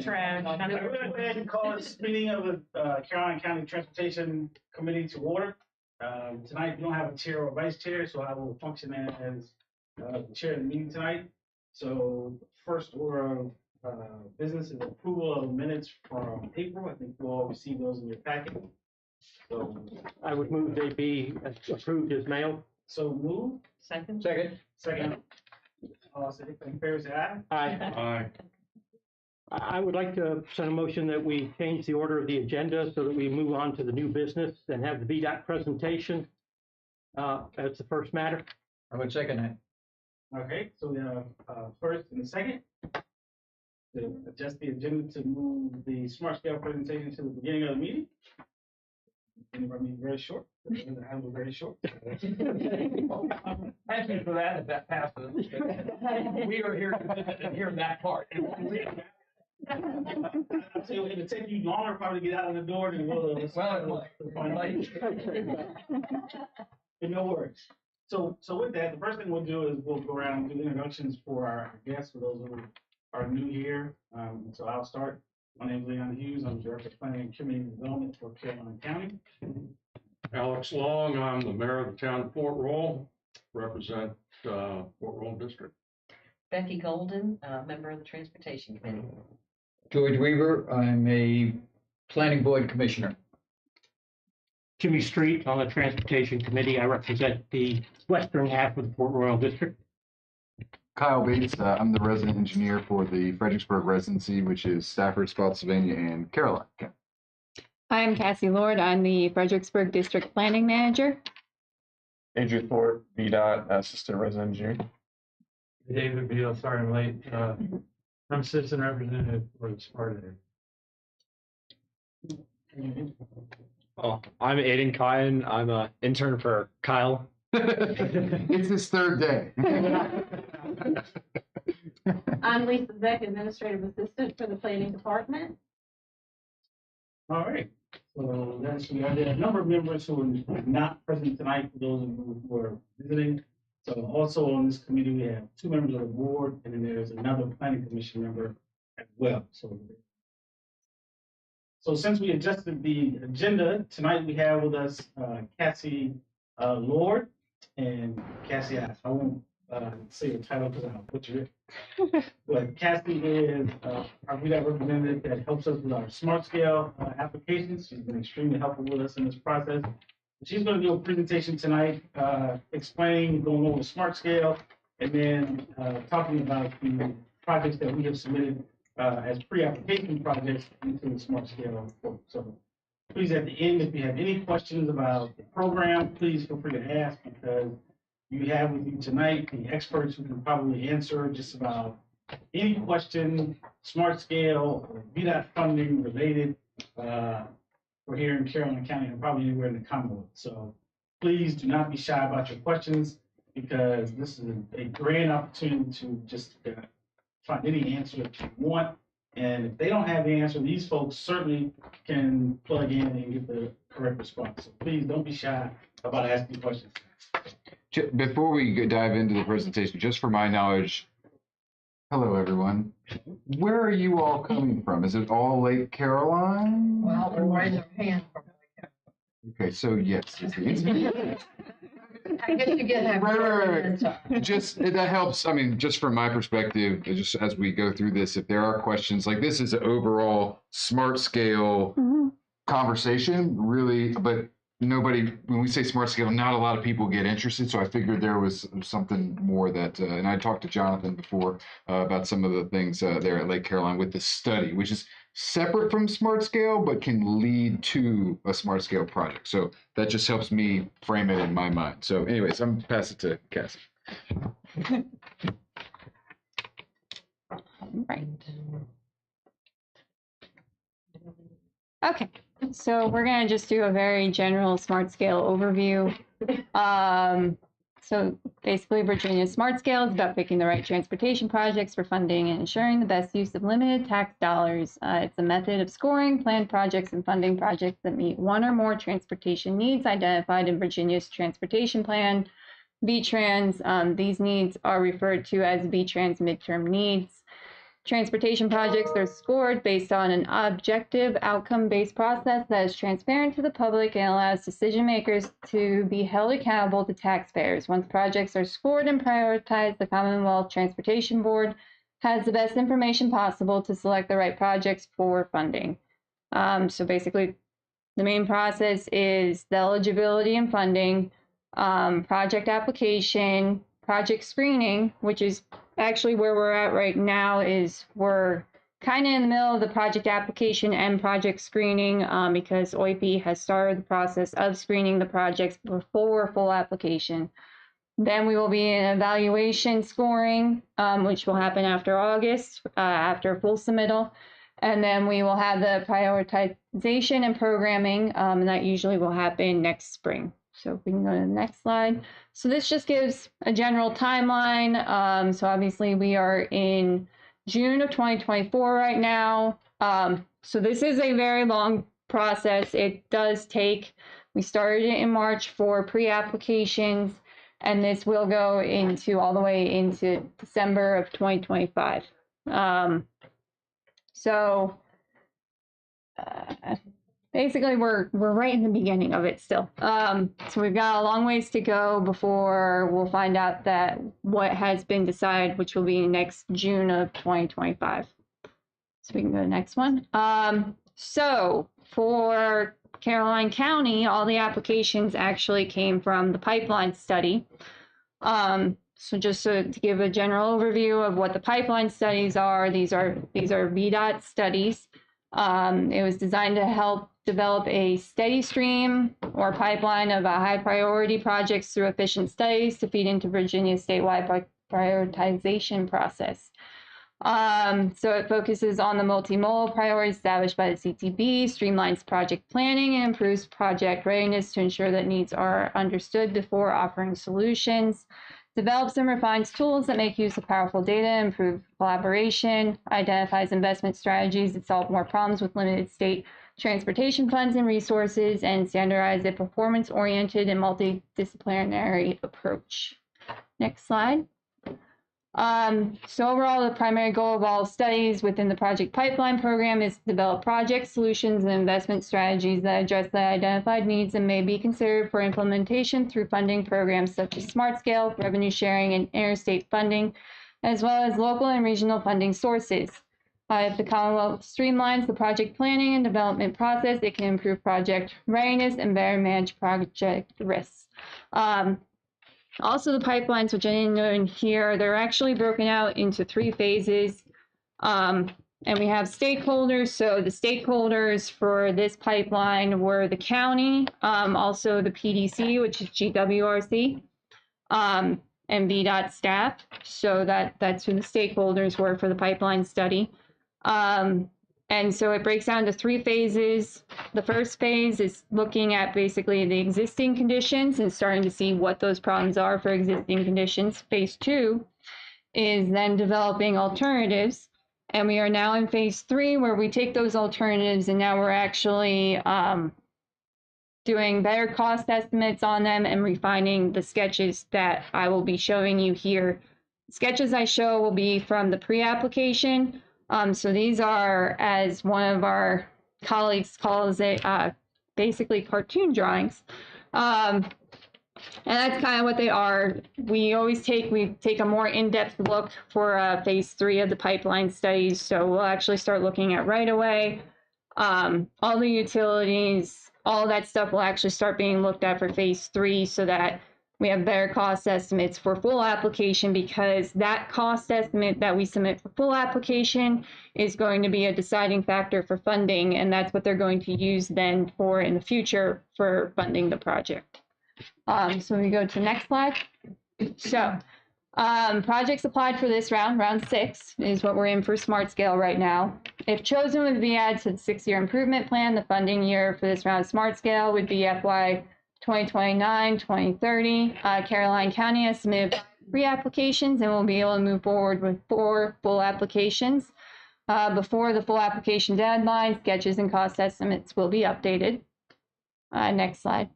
trash. I'm going to go ahead and call this meeting of the Caroline County Transportation Committee to order. Tonight, we don't have a chair or vice chair, so I will function as the chair of the meeting tonight. So first order of business is approval of minutes from April. I think you all received those in your packet. So I would move they be approved as mailed. so move. Second. Second. All in favor, say aye. Aye. I would like to send a motion that we change the order of the agenda so that we move on to the new business and have the VDOT presentation as the first matter. I would second that. Okay, so we have first and a second. To adjust the agenda to move the smart scale presentation to the beginning of the meeting. And I mean, very short. I was very short. Thank you for that, if that passes. We are here to hear that part. So it'll take you longer probably to get out of the door than it will. No worries. So with that, the first thing we'll do is we'll go around and do introductions for our guests, for those who are new here. So I'll start. My name is Leon Hughes. I'm Director of Planning and Community Development for Caroline County. Alex Long, I'm the mayor of the town of Fort Royal, represent Fort Royal District. Becky Golden, member of the Transportation Committee. George Weaver, I'm a planning board commissioner. Jimmy Street on the Transportation Committee. I represent the western half of the Port Royal District. Kyle Bates, I'm the resident engineer for the Fredericksburg residency, which is Stafford, Spotsylvania, and Caroline County. I'm Cassie Lord. I'm the Fredericksburg District Planning Manager. Adrian Ford, VDOT Assistant Resident Engineer. David Beal, sorry I'm late. I'm citizen representative for the Sparta. Oh, I'm Aiden Kyan. I'm an intern for Kyle. It's his third day. I'm Lisa Beck, Administrative Assistant for the Planning Department. All right. So that's, we have a number of members who are not present tonight, for those who are visiting. So also on this committee, we have 2 members of the board, and then there's another planning commission member as well. So since we adjusted the agenda, tonight we have with us Cassie Lord. And Cassie, I won't say your title because I'll butcher it. But Cassie is our VDOT representative that helps us with our smart scale applications. She's been extremely helpful with us in this process. She's going to do a presentation tonight explaining, going over smart scale, and then talking about the projects that we have submitted as pre-application projects into the smart scale report. So please, at the end, if you have any questions about the program, please feel free to ask, because you have with you tonight the experts who can probably answer just about any question, smart scale, or VDOT funding related for here in Caroline County and probably anywhere in the Commonwealth. So please do not be shy about your questions, because this is a grand opportunity to just find any answer that you want. And if they don't have the answer, these folks certainly can plug in and get the correct response. So please don't be shy about asking questions. Before we dive into the presentation, just for my knowledge, hello everyone. Where are you all coming from? Is it all Lake Caroline? Well, they're raising their hand. Okay, so yes. Is the answer. I guess you get that. Right. Just that helps. I mean, just from my perspective, just as we go through this, if there are questions, like this is an overall smart scale conversation, really, but nobody, when we say smart scale, not a lot of people get interested. So I figured there was something more that, and I talked to Jonathan before about some of the things there at Lake Caroline with the study, which is separate from smart scale, but can lead to a smart scale project. So that just helps me frame it in my mind. So anyways, I'm pass it to Cassie. Right. Okay, so we're going to just do a very general smart scale overview. So basically, Virginia Smart Scale is about picking the right transportation projects for funding and ensuring the best use of limited tax dollars. It's a method of scoring planned projects and funding projects that meet one or more transportation needs identified in Virginia's Transportation Plan, VTrans. These needs are referred to as VTrans midterm needs. transportation projects are scored based on an objective, outcome-based process that is transparent to the public and allows decision makers to be held accountable to taxpayers. Once projects are scored and prioritized, the Commonwealth Transportation Board has the best information possible to select the right projects for funding. So basically, the main process is the eligibility and funding, project application, project screening, which is actually where we're at right now. Is we're kind of in the middle of the project application and project screening because OIP has started the process of screening the projects before full application. Then we will be in evaluation scoring, which will happen after August, after full submittal. And then we will have the prioritization and programming, and that usually will happen next spring. So if we can go to the next slide. So this just gives a general timeline. So obviously we are in June of 2024 right now. So this is a very long process. It does take, we started it in March for pre-applications, and this will go into all the way into December of 2025. Basically, we're right in the beginning of it still. So we've got a long ways to go before we'll find out that what has been decided, which will be next June of 2025. So we can go to the next one. So for Caroline County, all the applications actually came from the pipeline study. So just to give a general overview of what the pipeline studies are, these are VDOT studies. It was designed to help develop a steady stream or pipeline of high priority projects through efficient studies to feed into Virginia's statewide prioritization process. So it focuses on the multimodal priorities established by the CTB, streamlines project planning, and improves project readiness to ensure that needs are understood before offering solutions. Develops and refines tools that make use of powerful data, improve collaboration, identifies investment strategies that solve more problems with limited state transportation funds and resources, and standardize a performance-oriented and multidisciplinary approach. Next slide. So overall, the primary goal of all studies within the project pipeline program is to develop project solutions and investment strategies that address the identified needs and may be considered for implementation through funding programs such as Smart Scale, revenue sharing, and interstate funding, as well as local and regional funding sources. If the Commonwealth streamlines the project planning and development process, it can improve project readiness and better manage project risks. Also, the pipelines, which I didn't know in here, they're actually broken out into 3 phases. And we have stakeholders. So the stakeholders for this pipeline were the county, also the PDC, which is GWRC, and VDOT staff. So that's who the stakeholders were for the pipeline study. And so it breaks down to 3 phases. The first phase is looking at basically the existing conditions and starting to see what those problems are for existing conditions. Phase 2 is then developing alternatives. And we are now in phase 3, where we take those alternatives and now we're actually doing better cost estimates on them and refining the sketches that I will be showing you here. Sketches I show will be from the pre-application. So these are, as one of our colleagues calls it, basically cartoon drawings. And that's kind of what they are. We take a more in-depth look for phase 3 of the pipeline studies. So we'll actually start looking at right-of-way, all the utilities, all that stuff will actually start being looked at for phase 3 so that we have better cost estimates for full application, because that cost estimate that we submit for full application is going to be a deciding factor for funding, and that's what they're going to use then for in the future for funding the project. So we go to the next slide. So projects applied for this round 6, is what we're in for Smart Scale right now. If chosen, would be added to the 6-year improvement plan. The funding year for this round of Smart Scale would be FY 2029, 2030. Caroline County has submitted 3 applications and will be able to move forward with 4 full applications. Before the full application deadline, sketches and cost estimates will be updated. Next slide.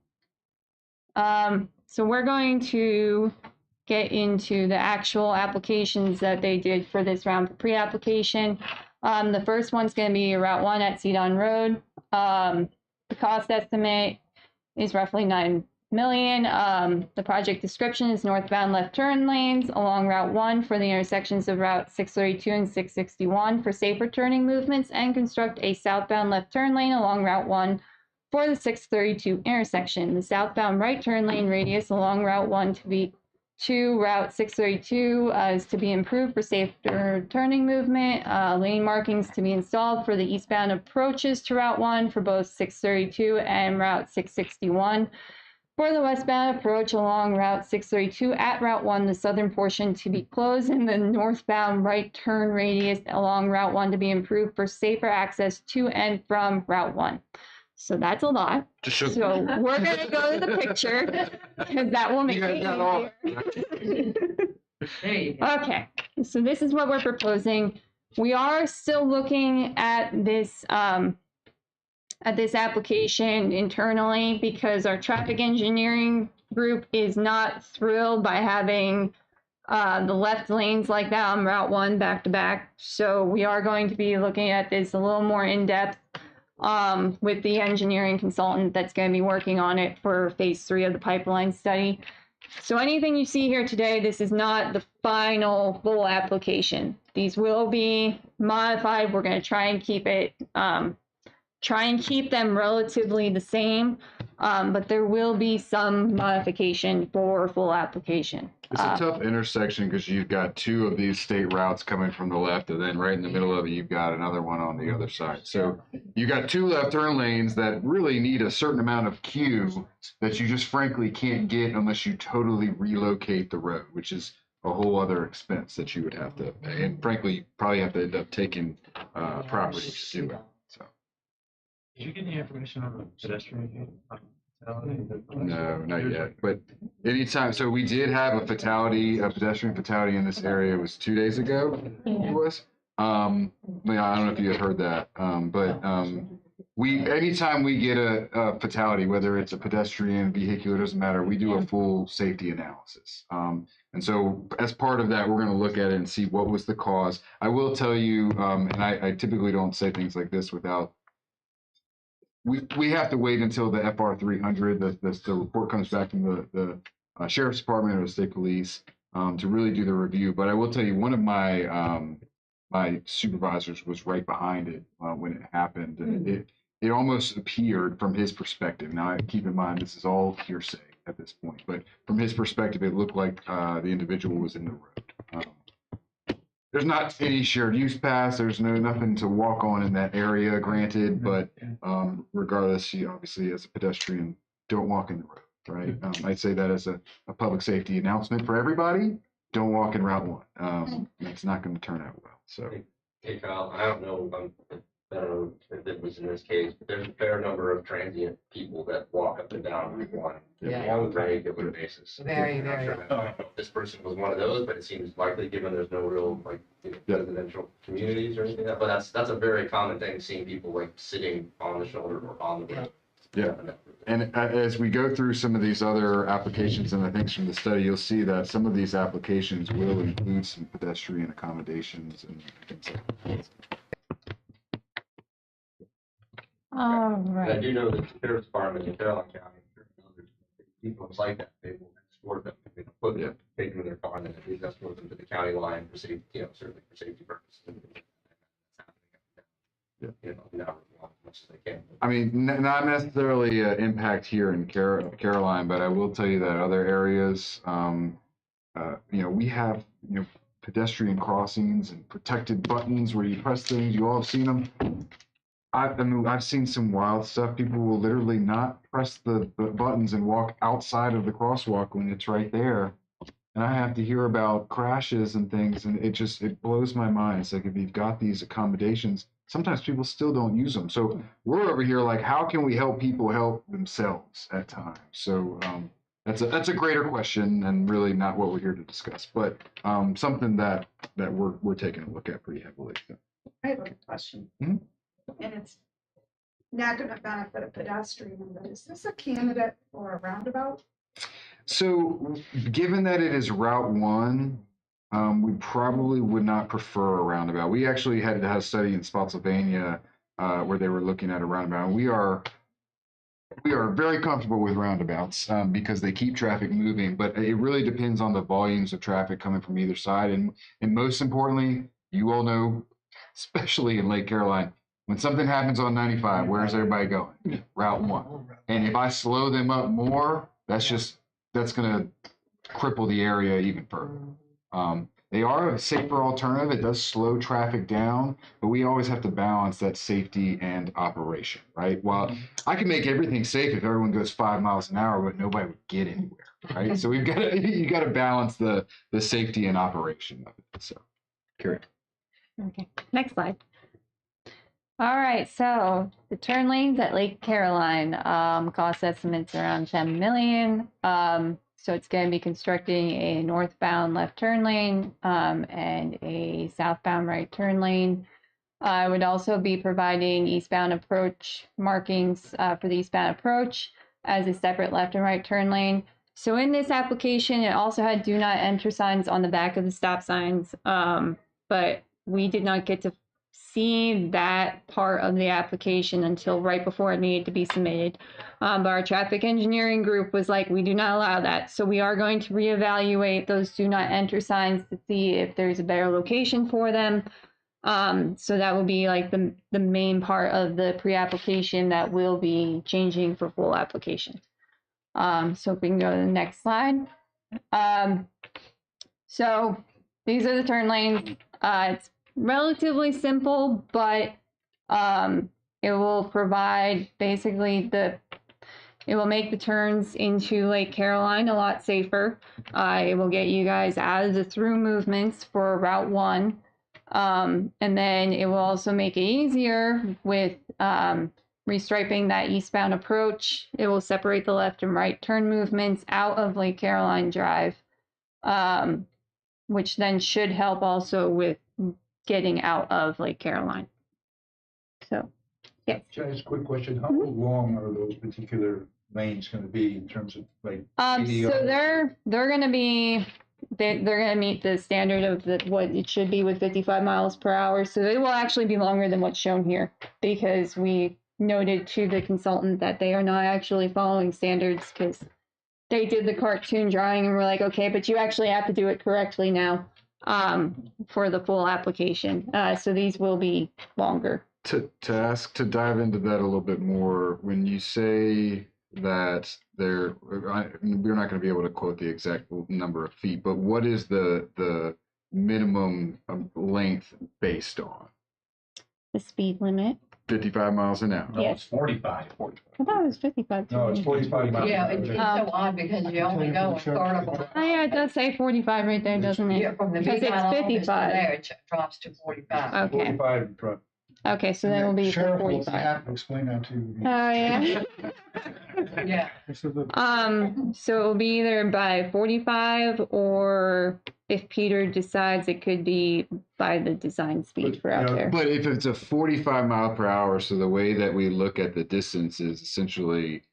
So we're going to get into the actual applications that they did for this round for pre-application. The first one's going to be Route 1 at Cedon Road. The cost estimate is roughly $9 million. The project description is northbound left turn lanes along Route 1 for the intersections of Route 632 and 661 for safer turning movements, and construct a southbound left turn lane along Route 1 for the 632 intersection. The southbound right turn lane radius along Route 1 to Route 632 is to be improved for safer turning movement. Lane markings to be installed for the eastbound approaches to Route 1 for both 632 and Route 661. For the westbound approach along Route 632 at Route 1, the southern portion to be closed and the northbound right turn radius along Route 1 to be improved for safer access to and from Route 1. So that's a lot. So we're going to go to the picture because that will make it easier. Hey. Okay, so this is what we're proposing. We are still looking at this application internally because our traffic engineering group is not thrilled by having the left lanes like that on Route 1 back to back. So we are going to be looking at this a little more in depth with the engineering consultant that's going to be working on it for phase 3 of the pipeline study. So anything you see here today, this is not the final full application. These will be modified. We're going to try and keep them relatively the same, but there will be some modification for full application. It's a tough intersection because you've got two of these state routes coming from the left, and then right in the middle of it, you've got another one on the other side. So you got two left turn lanes that really need a certain amount of queue that you just frankly can't get unless you totally relocate the road, which is a whole other expense that you would have to, and frankly, you probably have to end up taking property to do it. So. Did you get any information on the pedestrian fatality? No, not yet. But anytime, so we did have a pedestrian fatality in this area. It was 2 days ago. It was. I don't know if you had heard that. Anytime we get a fatality, whether it's a pedestrian, vehicular, doesn't matter. We do a full safety analysis. And so as part of that, we're going to look at it and see what was the cause. I will tell you, and I typically don't say things like this without. We have to wait until the FR 300, the report comes back from the Sheriff's Department or the State Police to really do the review. But I will tell you, one of my my supervisors was right behind it when it happened, and it almost appeared from his perspective. Now, keep in mind, this is all hearsay at this point, but from his perspective, it looked like the individual was in the road. There's not any shared use paths. There's nothing to walk on in that area, granted, but regardless, you obviously as a pedestrian, don't walk in the road, right? I'd say that as a public safety announcement for everybody, don't walk in Route 1. It's not going to turn out well. So, hey Kyle, I don't know if it was in this case, but there's a fair number of transient people that walk up and down Route 1 on a regular basis. Very. I don't know if this person was one of those, but it seems likely given there's no real residential communities or anything like that. But that's a very common thing, seeing people like sitting on the shoulder or on the road. Yeah. And as we go through some of these other applications and the things from the study, you'll see that some of these applications will include some pedestrian accommodations and things like that. All right. And I do know that the Sheriff's Department in Caroline County, people like that, they will escort them, take them in their car, and then at least escort them to the county line for safety, certainly for safety purposes. Not as much as they can. I mean, not necessarily an impact here in Caroline, but I will tell you that other areas, we have, pedestrian crossings and protected buttons where you press things. You all have seen them. I've seen some wild stuff. People will literally not press the buttons and walk outside of the crosswalk when it's right there. And I have to hear about crashes and things, and it blows my mind. It's like, if you've got these accommodations, sometimes people still don't use them. So we're over here like, how can we help people help themselves at times? So that's a greater question and really not what we're here to discuss, but something that we're taking a look at pretty heavily. So. I have a question. Mm-hmm. And it's not going to benefit a pedestrian, but is this a candidate for a roundabout? So, given that it is Route 1, we probably would not prefer a roundabout. We actually had to have a study in Spotsylvania where they were looking at a roundabout. We are very comfortable with roundabouts because they keep traffic moving, but it really depends on the volumes of traffic coming from either side. And most importantly, you all know, especially in Lake Caroline, when something happens on 95, where's everybody going? Route 1. And if I slow them up more, that's going to cripple the area even further. They are a safer alternative. It does slow traffic down, but we always have to balance that safety and operation, right? Well, I can make everything safe if everyone goes 5 miles an hour, but nobody would get anywhere, right? So you got to balance the safety and operation of it. So, Carrie. Okay, next slide. All right, so the turn lanes at Lake Caroline, cost estimates around 10 million. So it's going to be constructing a northbound left turn lane and a southbound right turn lane. I would also be providing eastbound approach markings for the eastbound approach as a separate left and right turn lane. So in this application, it also had do not enter signs on the back of the stop signs, but we did not get to see that part of the application until right before it needed to be submitted. But our traffic engineering group was like, we do not allow that. So we are going to reevaluate those do not enter signs to see if there's a better location for them. So that will be like the main part of the pre-application that will be changing for full application. So if we can go to the next slide. So these are the turn lanes. It's relatively simple, but it will provide basically it will make the turns into Lake Caroline a lot safer. It will get you guys out of the through movements for Route 1. And then it will also make it easier with restriping that eastbound approach. It will separate the left and right turn movements out of Lake Caroline Drive, which then should help also with getting out of Lake Caroline. So, yes. Can I ask a quick question? How long are those particular lanes going to be in terms of like? So they're going to be they're going to meet the standard of what it should be with 55 miles per hour. So they will actually be longer than what's shown here because we noted to the consultant that they are not actually following standards because they did the cartoon drawing and we're like, okay, but you actually have to do it correctly now. For the full application. So these will be longer. To dive into that a little bit more, when you say that we're not going to be able to quote the exact number of feet, but what is the minimum length based on? The speed limit. 55 miles an hour. No, Yes. it's 45. I thought it was 55. No, it's 45 miles. Yeah, it's so odd because you only go a third of a mile. Oh yeah, it does say 45 right there, doesn't it? Yeah, from the Because big it's mile 55. there, it drops to 45. Okay. 45 in front. Okay, so then we'll be Sheriff will 45. have to explain that to you. Oh yeah. Yeah. So it will be either by 45 or if Peter decides it could be by the design speed for out there. But if it's a 45 mile per hour, so the way that we look at the distance is essentially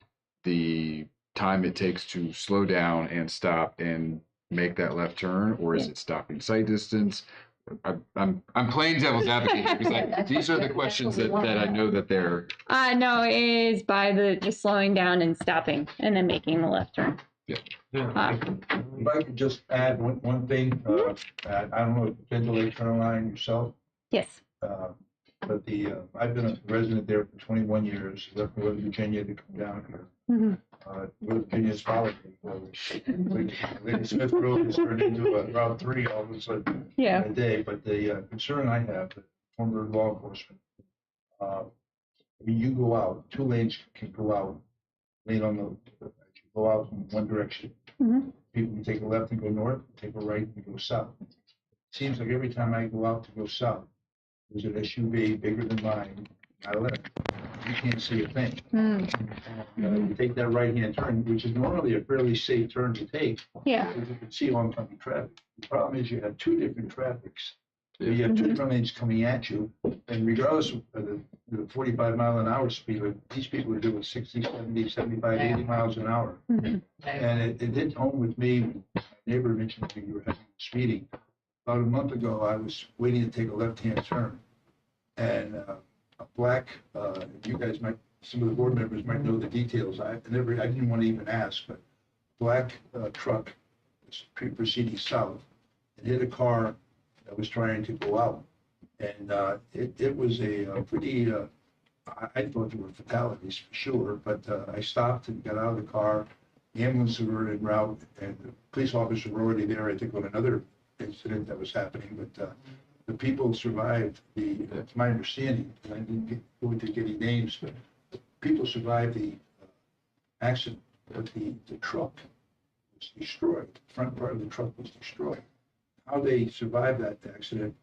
the time it takes to slow down and stop and make that left turn, or is it stopping sight distance? I'm playing devil's advocate here because like, these are the questions that I know that they're. No, it is by the just slowing down and stopping and then making the left turn. Yeah. If I could just add one thing, I don't know if you've been to Lake Caroline yourself. Yes. But I've been a resident there for 21 years, left Northern Virginia to come down here. Mm-hmm. Northern Virginia's followed me. Lady Smith Road has turned into a Route 3 all of a sudden in a day. But the concern I have, the former law enforcement, when you go out, two lanes can go out, lane on the, go out in one direction. Mm-hmm. People can take a left and go north, take a right and go south. Seems like every time I go out to go south, there's an SUV bigger than mine, I left. You can't see a thing. You take that right-hand turn, which is normally a fairly safe turn to take. Yeah. Because you can see oncoming traffic. The problem is you have two different traffics. You have two different lanes coming at you, and regardless of the 45-mile-an-hour speed limit. These people are doing 60, 70, 75, 80 miles an hour. And it hit home with me when my neighbor mentioned to me you were having speeding. About a month ago, I was waiting to take a left-hand turn. And a black, you guys might, some of the board members might know the details. I didn't want to even ask, but black truck was proceeding south. It hit a car that was trying to go out. And it was a pretty, I thought there were fatalities for sure, but I stopped and got out of the car. The ambulances were en route, and the police officers were already there, I think, on another incident that was happening. But the people survived it's my understanding, and I didn't go into getting names, but the people survived the accident, but the truck was destroyed. The front part of the truck was destroyed. How they survived that accident,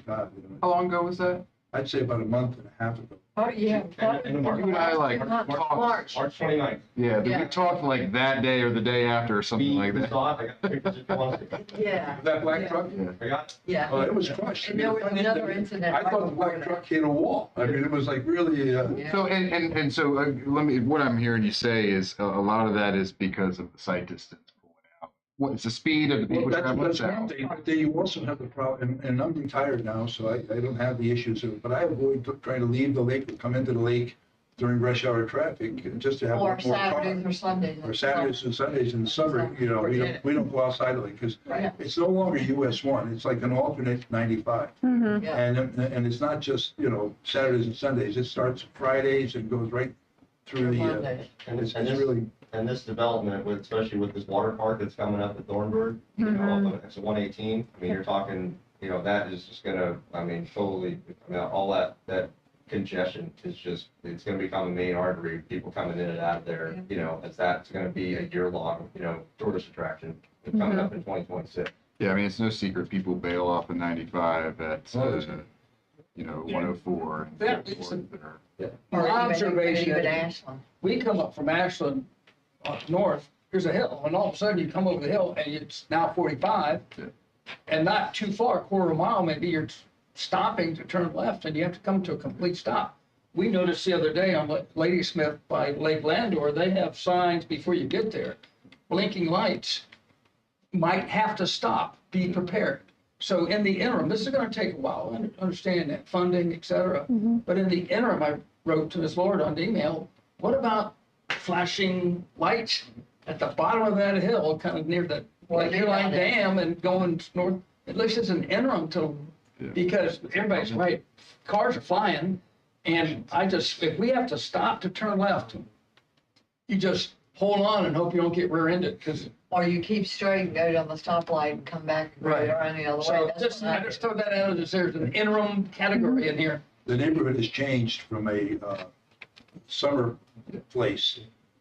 God. How long ago was that? I'd say about a month and a half ago. Oh, yeah. In March. You and I like talked. March. March 29th. Yeah, Yeah. we talked like that day or the day after or something like We that. saw it. I got pictures if you want to see. Yeah. That black truck? I got it. Yeah. Oh, it was crushed. And there was another incident. I thought the black truck hit a wall. I mean, it was like really, So and so let me. What I'm hearing you say is a lot of that is because of the sight distance pulling out. What's the speed of the people traveling that's south? one thing, but then you also have the problem, and I'm retired now, so I don't have the issues of, but I avoid trying to leave the lake or come into the lake during rush hour traffic, just to have Or one more car. Saturdays or Sundays. Or Saturdays and Sundays in the summer, you know, we don't go outside of it, because Right. it's no longer US 1, it's like an alternate 95. Yeah. And it's not just, Saturdays and Sundays, it starts Fridays and goes right through the, Mondays. And it's this, really, and this development, especially with this water park that's coming up at Thornburg, it's a 118. I mean, you're talking, that is just gonna, totally, all that congestion is just, it's gonna become a main artery, people coming in and out of there, as that's gonna be a year-long, tourist attraction coming up in 2026. Yeah, I mean it's no secret people bail off of 95 at 104. And That so is forth, or- My observation, Even Ashland. we come up from Ashland north, there's a hill, and all of a sudden you come over the hill and it's now 45. Yeah. And not too far, a quarter of a mile, maybe you're stopping to turn left and you have to come to a complete stop. We noticed the other day on Ladysmith by Lake Landor, they have signs before you get there, blinking lights. Might have to stop, be prepared. So in the interim, this is gonna take a while, I understand that, funding, et cetera. But in the interim, I wrote to Ms. Lord on the email, what about flashing lights at the bottom of that hill, kind of near the Airline Dam and going north? At least it's an interim till, because everybody's right, cars are flying. And if we have to stop to turn left, you just hold on and hope you don't get rear-ended, because. Or you keep straight and go down the stoplight and come back and go Right. around the other way. So That's I just throw that out as there's an interim category in here. the neighborhood has changed from a summer place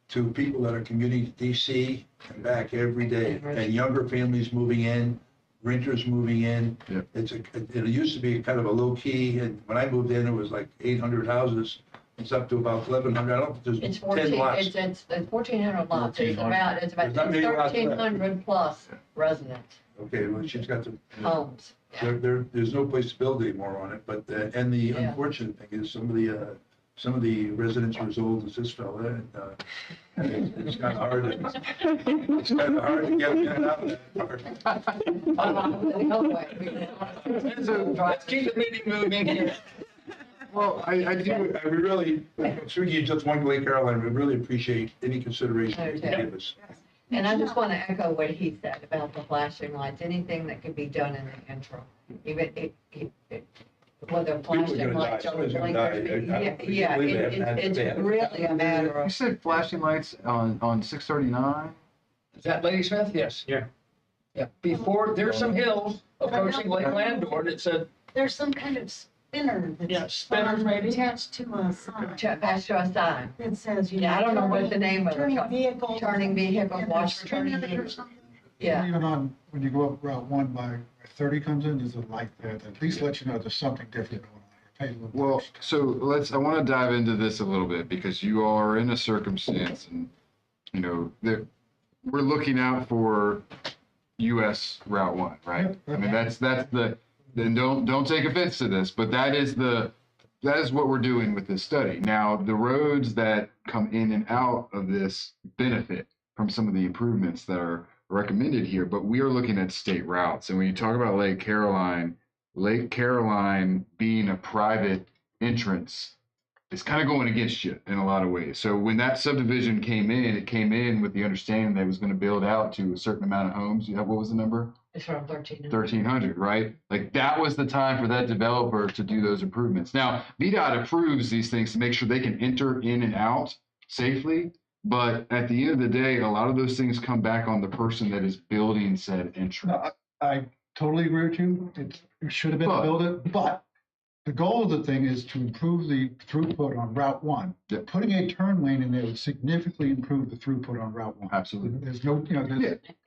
to people that are commuting to DC and back every day, and younger families moving in, renters moving in. Yeah. It used to be kind of a low key, and when I moved in, it was like 800 houses. It's up to about 1,100. I don't think It's there's 10 lots. it's 1,400 lots. It's about There's not many lots left. 1,300 plus residents, Okay, well, she's got the, homes. Yeah. there's no place to build anymore on it, but, and the Yeah. unfortunate thing is some of the residents are as old as this fella, and it's kind of hard to get them in and out of that part. Let's keep the meeting moving here. Well, I really, through you, just one Lake Caroline, we really appreciate any consideration you can give us. And I just want to echo what he said about the flashing lights, anything that could be done in the interim. Even whether flashing lights or Somebody's gonna die. blinkers. I Yeah, don't yeah, believe they haven't it's had- really a matter You of, said flashing lights on 639? Is that Ladysmith? Yes. Yeah. Yeah, before, there's some hills approaching Lake Landor that said, There's some kind of spinner that's spinners maybe? attached to a sign attached to a sign. that says, Yeah, I don't know what the name of it. turning vehicles. Turning vehicles, and watch there's for turning 10 minutes or vehicles. something. Yeah. Even on, when you go up Route 1 by where 30 comes in, there's a light there that at least lets you know there's something different going on. Pay a little Well, attention. so I want to dive into this a little bit because you all are in a circumstance and, that we're looking out for US Route 1, right? Yep. I mean, that's then don't take offense to this, but that is the that is what we're doing with this study. Now, the roads that come in and out of this benefit from some of the improvements that are recommended here, but we are looking at state routes. And when you talk about Lake Caroline being a private entrance, it's kind of going against you in a lot of ways. So when that subdivision came in, it came in with the understanding that it was going to build out to a certain amount of homes. What was the number? It's around 1,300. 1,300, right? Like that was the time for that developer to do those improvements. Now, VDOT approves these things to make sure they can enter in and out safely. But at the end of the day, a lot of those things come back on the person that is building said entrance. No, I totally agree with you. It should have been built, but the goal of the thing is to improve the throughput on Route 1. Yep. Putting a turn lane in there would significantly improve the throughput on Route 1. Absolutely. There's no,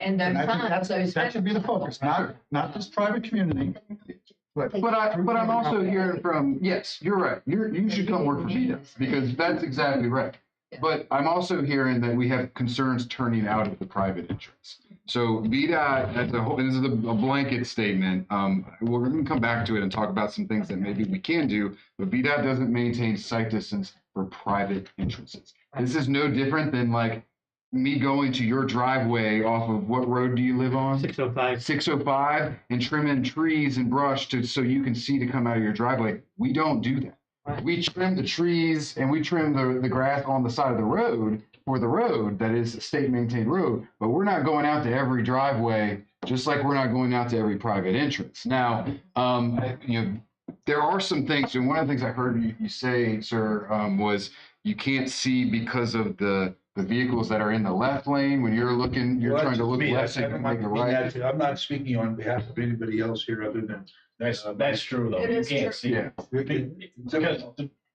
And and those I think signs, that should be the focus, not this private community. But I'm also hearing from, yes, you're right. You should come work for VDOT because that's exactly right. But I'm also hearing that we have concerns turning out of the private entrance. So VDOT as a whole, this is a blanket statement. We're going to come back to it and talk about some things that maybe we can do, but VDOT doesn't maintain sight distance for private entrances. This is no different than like me going to your driveway off of what road do you live on? 605. 605 and trimming trees and brush so you can see to come out of your driveway. We don't do that. We trim the trees and we trim the grass on the side of the road for the road that is a state maintained road, but we're not going out to every driveway, just like we're not going out to every private entrance. Now, there are some things, and one of the things I heard you say, sir, was you can't see because of the vehicles that are in the left lane. When you're trying to look left so you can make a right. I'm not speaking on behalf of anybody else here other than. That's true though. It You is can't true. see it. Because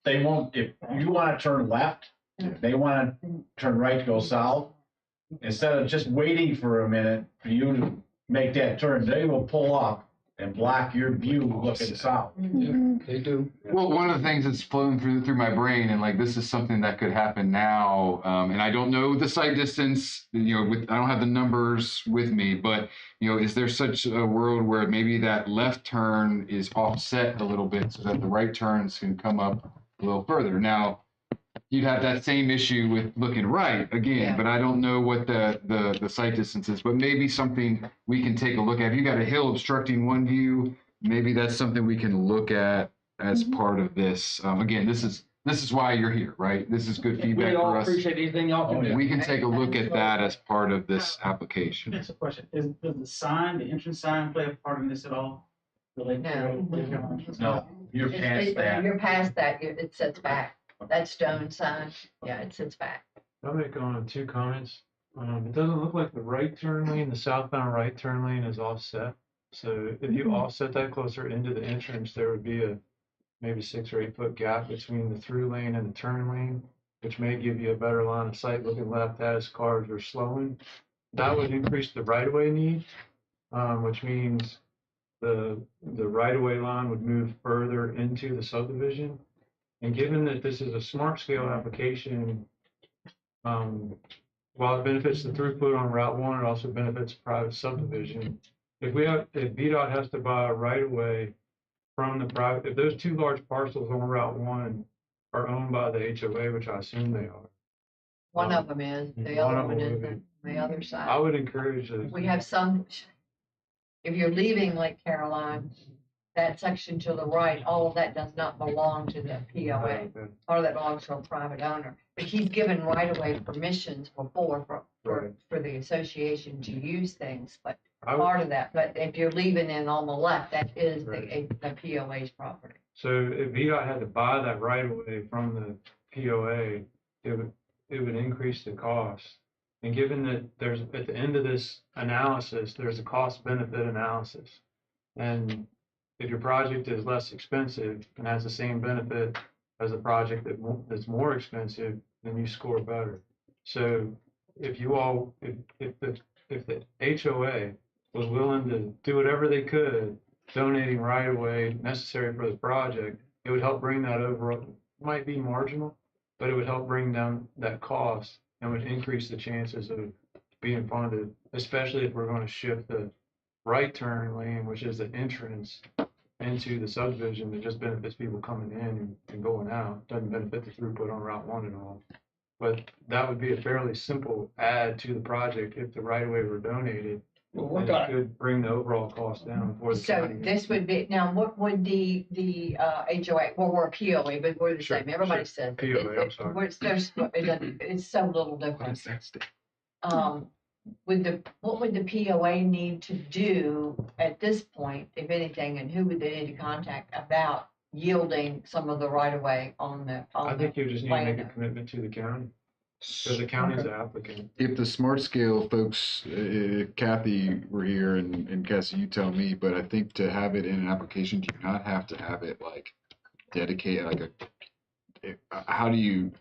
they won't, if you want to turn left, if they want to turn right to go south, instead of just waiting for a minute for you to make that turn, they will pull up and block your view looking south. They do. Well, one of the things that's flowing through my brain, and like this is something that could happen now, and I don't know the sight distance. I don't have the numbers with me, but is there such a world where maybe that left turn is offset a little bit so that the right turns can come up a little further? Now, you'd have that same issue with looking right again, but I don't know what the sight distance is, but maybe something we can take a look at. If you got a hill obstructing one view, maybe that's something we can look at as part of this. Again, this is why you're here, right? This is good feedback We all for us. appreciate anything y'all can do. We can take a look at that as part of this application. That's a question. Does the entrance sign play a part in this at all? No. No, you're past that. You're past that, it sits back. That stone sign, it sits back. I'll make two comments. It doesn't look like the right turn lane, the southbound right turn lane is offset. So if you offset that closer into the entrance, there would be a maybe 6 or 8 foot gap between the through lane and the turn lane, which may give you a better line of sight looking left as cars are slowing. That would increase the right of way need, which means the right of way line would move further into the subdivision. And given that this is a smart scale application, while it benefits the throughput on Route 1, it also benefits private subdivision. If VDOT has to buy a right of way from the private, if those 2 large parcels on Route 1 are owned by the HOA, which I assume they are. One of them is, the one other of one them is would the other side. I would encourage it. We have some, if you're leaving Lake Caroline, that section to the right, all of that does not belong to the POA. All of that belongs to a private owner. But he's given right-of-way permissions before for the association to use things, but part of that. But if you're leaving in on the left, that is the POA's property. So if VDOT had to buy that right of way from the POA, it would increase the cost. And given that there's, at the end of this analysis, there's a cost benefit analysis. And if your project is less expensive and has the same benefit as a project that's more expensive, then you score better. So if the HOA was willing to do whatever they could, donating right of way necessary for the project, it would help bring that over. It might be marginal, but it would help bring down that cost and would increase the chances of being funded, especially if we're going to shift the right turn lane, which is the entrance, into the subdivision that just benefits people coming in and going out, doesn't benefit the throughput on Route 1 and all. But that would be a fairly simple add to the project if the right of way were donated. Well, And it could bring the overall cost down for the So county. this would be, now what would the HOA, well, we're a POA, but we're the Sure, same, everybody sure. says. POA, I'm sorry. It's so little different. What would the POA need to do at this point, if anything, and who would they need to contact about yielding some of the right of way on the? I think you just need to make a commitment to the county. So the county's the applicant. If the smart scale folks, if Kathy were here and Cassie, you tell me, but I think to have it in an application, do you not have to have it like dedicated, like how do you,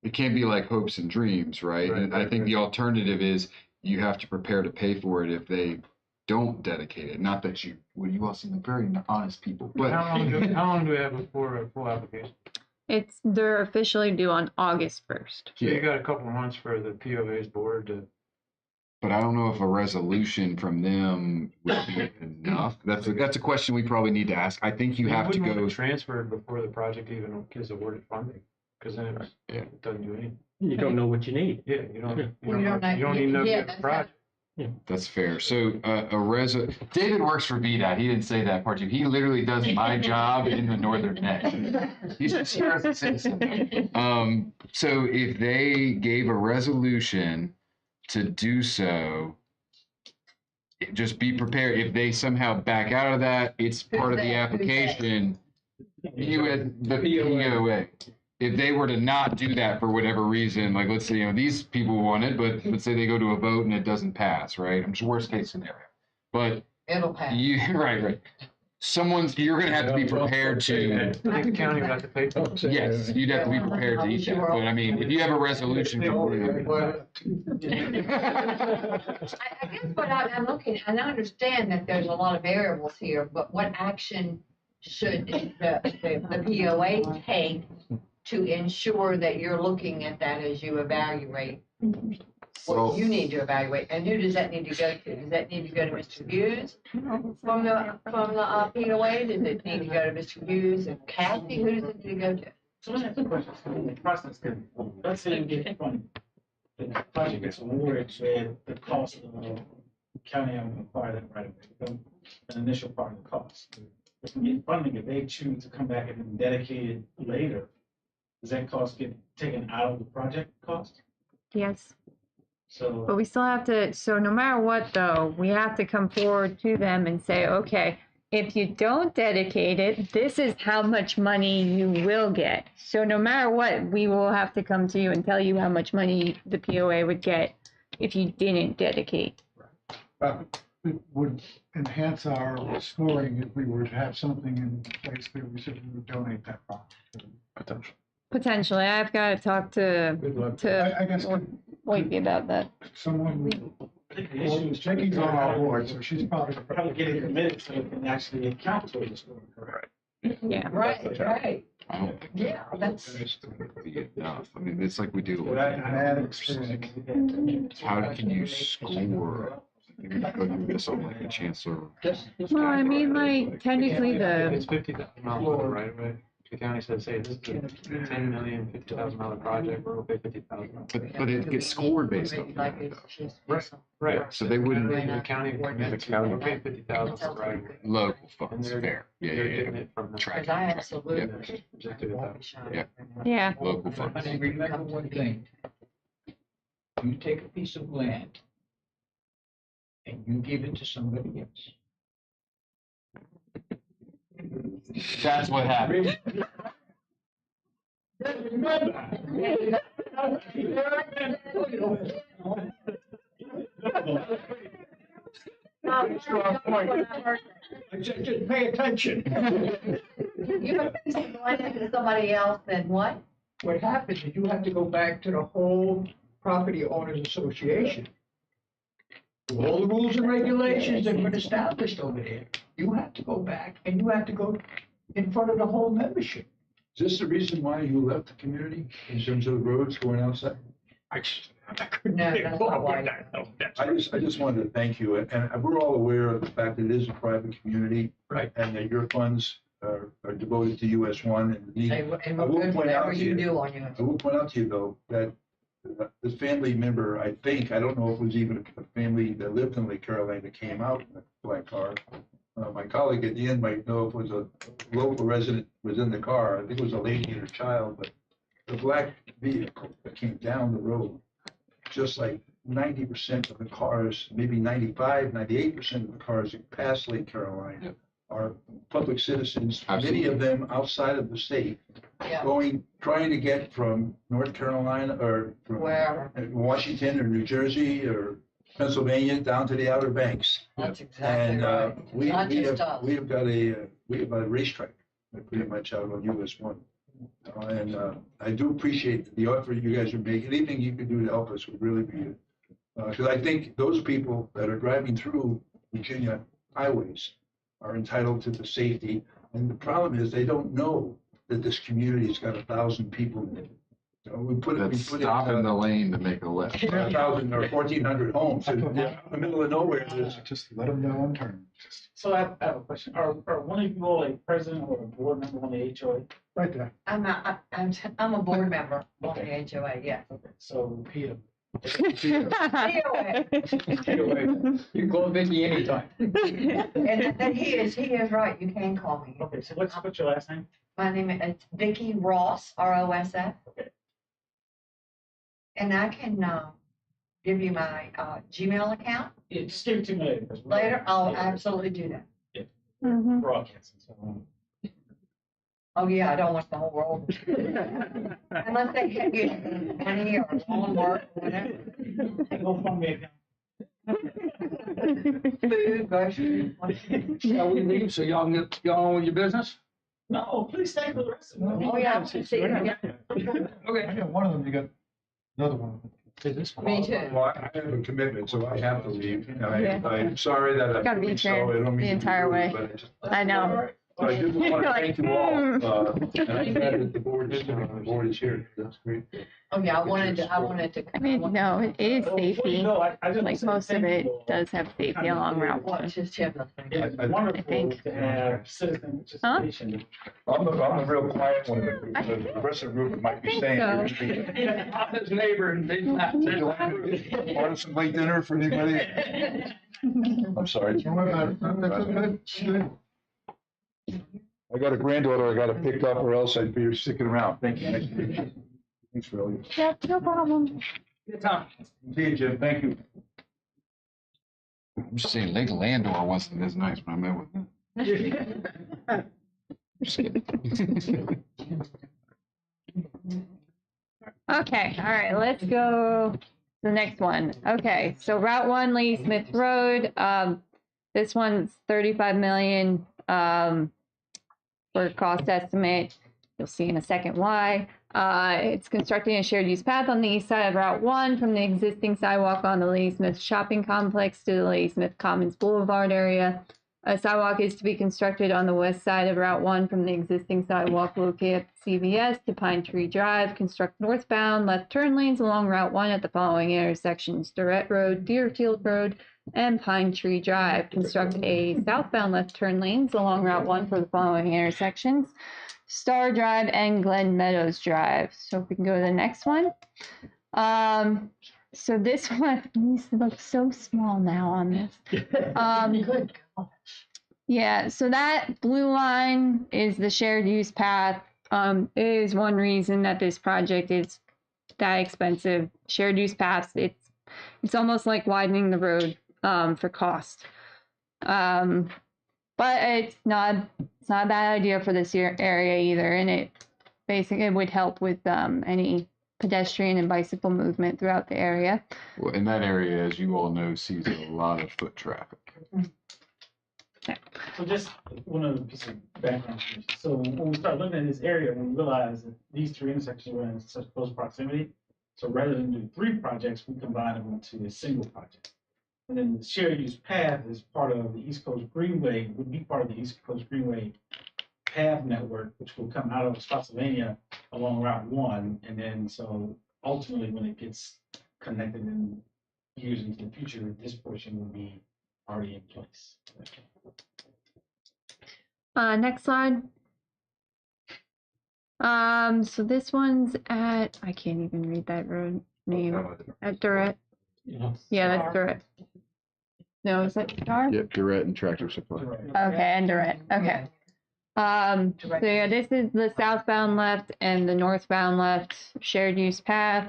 it can't be like hopes and dreams, right? And I think the alternative is you have to prepare to pay for it if they don't dedicate it. Not that you, well, you all seem like very honest people, but. How long do we have before a full application? They're officially due on August 1st. So you got a couple of months for the POA's board to. But I don't know if a resolution from them would be enough. That's a question we probably need to ask. I think you have to wouldn't want go. it transferred before the project even gets awarded funding, because then it doesn't do anything. You don't know what you need. Yeah, you don't even know if you Yeah, have a project. That's fair. So David works for VDOT. He didn't say that part too. He literally does my job in the Northern Net. He's just here as a citizen. So if they gave a resolution to do so, just be prepared. If they somehow back out of that, it's part of the application. You as the POA. If they were to not do that for whatever reason, like let's say, these people want it, but let's say they go to a vote and it doesn't pass, right? I'm sure worst case scenario. But it'll pass. Right. You're gonna have to be prepared to. I think the county would have to pay for it. Yes, you'd have to be prepared to eat that. But I mean, if you have a resolution for it. I guess what I'm looking, and I understand that there's a lot of variables here, but what action should the POA take to ensure that you're looking at that as you evaluate what you need to evaluate? And who does that need to go to? Does that need to go to Mr. Hughes from the POA? Does it need to go to Mr. Hughes and Kathy? Who does it need to go to? So let me ask you a question. So in the process, let's say you get funding, the project gets awarded with the cost of the county having to acquire that right away, an initial part of the cost. If we get funding, if they choose to come back and then dedicate it later, does that cost get taken out of the project cost? Yes. So. But we still have to, so no matter what though, we have to come forward to them and say, okay, if you don't dedicate it, this is how much money you will get. So no matter what, we will have to come to you and tell you how much money the POA would get if you didn't dedicate. It would enhance our scoring if we were to have something in place where we said we would donate that property. Potentially, I've got to talk to I guess Wifey about that. someone, Jackie's on our board, so she's probably. Getting committed so it can actually account towards the scoring, correct? Yeah. Right. I don't think Yeah, that's. would be enough. I mean, it's like we do. How can you score? Go do this on like a chancellor. Well, I mean, like technically It's the, $50,000 right away. The county says, hey, this is a $10 million, $50,000 project, we'll pay $50,000. But it gets scored based on that. Right. So they wouldn't. The county commits, we'll pay $50,000 for right away. Local And funds, they're fair. Yeah. getting it from the. Because I absolutely. Rejected it that. yeah. Local funds. But remember one thing. You take a piece of land and you give it to somebody else. That's what happened. Just pay attention. You have to say land to somebody else, then what? What happens is you have to go back to the whole property owners association. All the rules and regulations that have been established over there. You have to go back and you have to go in front of the whole membership. Is this the reason why you left the community in terms of the roads going outside? No, that's not why. I just wanted to thank you, and we're all aware of the fact that it is a private community. Right. And that your funds are devoted to US One and the need. And I we're will good point out whatever to you you, do on you. I will point out to you though, that the family member, I think, I don't know if it was even a family that lived in Lake Caroline that came out in a black car. My colleague at the end might know if it was a local resident was in the car. I think it was a lady and her child, but the black vehicle that came down the road, just like 90% of the cars, maybe 95, 98% of the cars that pass Lake Caroline are public citizens, many of them outside of the state, Yeah. trying to get from North Carolina or from Wherever. Washington or New Jersey or Pennsylvania down to the Outer Banks. That's exactly And right. we Not just have us. we have got a racetrack pretty much out on US One. And I do appreciate the offer you guys are making. Anything you can do to help us would really be, because I think those people that are driving through Virginia highways are entitled to the safety. And the problem is they don't know that this community's got 1,000 people in it. So we put it, Stop in the lane to make a left. 1,000 or 1,400 homes in the middle of nowhere. Just let them know on turn. So I have a question. Are one of you all a president or a board member on the HOA? Right there. I'm a board member on the HOA, yes. Okay, so Peter. HOA. You can call Vicky anytime. And he is right, you can call me. Okay, so what's your last name? My name is Vicky Ross, ROSF. Okay. And I can give you my Gmail account Yeah, just give it to me later. later. I'll absolutely do that. Broadcasting. So, Oh, yeah, I don't want the whole world. Unless they can get money or homework or whatever. go fund me Food, groceries. Shall we leave so y'all can get on with your business? No, please stay for the rest of it. Oh, yeah, I can see it. Okay. I got one of them, you got another one. Me too. Well, I have a commitment, so I have to leave. Yeah. I'm sorry that I. Gotta be so fair I don't mean the to be entire rude, way. but I just- I know. So I do want to thank you all, and I'm glad that the board is here. That's great. Oh, yeah, I wanted to. I mean, no, it is safety. Like most of it does have safety along Route 1. Just have the thing. It's wonderful think. to have citizen participation. I'm the real quiet one. The rest of the group might be staying here. so. speaking. I'm his neighbor and they laughed. Order some late dinner for anybody? I'm sorry. Don't worry about it. That's good. I got a granddaughter I gotta pick up or else I'd be sticking around. Thank you. Thanks, Phil. Yeah, no problem. Good time. See you, Jim. Thank you. I'm just saying Lake Landor wasn't as nice when I met with him. Just kidding. Okay, all right, let's go to the next one. Okay, so Route 1, Lee Smith Road. This one's 35 million for cost estimate. You'll see in a second why. It's constructing a shared use path on the east side of Route 1 from the existing sidewalk on the Lee Smith Shopping Complex to the Lee Smith Commons Boulevard area. A sidewalk is to be constructed on the west side of Route 1 from the existing sidewalk located at CVS to Pine Tree Drive. Construct northbound left turn lanes along Route 1 at the following intersections: Durrett Road, Deerfield Road, and Pine Tree Drive. Construct a southbound left turn lanes along Route 1 for the following intersections: Star Drive and Glen Meadows Drive. So if we can go to the next one. So this one needs to look so small now on this. Good gosh. Yeah, so that blue line is the shared use path. It is one reason that this project is that expensive. Shared use paths, it's almost like widening the road for cost. But it's not a bad idea for this area either, and it basically would help with any pedestrian and bicycle movement throughout the area. Well, in that area, as you all know, sees a lot of foot traffic. So just one other piece of background. So when we start looking at this area, we realize that these three intersections were in such close proximity. So rather than do 3 projects, we combine them into a single project. And then the shared use path is part of the East Coast Greenway, would be part of the East Coast Greenway path network, which will come out of Spotsylvania along Route 1. And then so ultimately when it gets connected in years into the future, this portion will be already in place. Next slide. So this one's at, I can't even read that road name, at Durrett. Yeah, that's Durrett. No, is that Star? Yep, Durrett and Tractor Supply. Okay, and Durrett, okay. So yeah, this is the southbound left and the northbound left shared use path,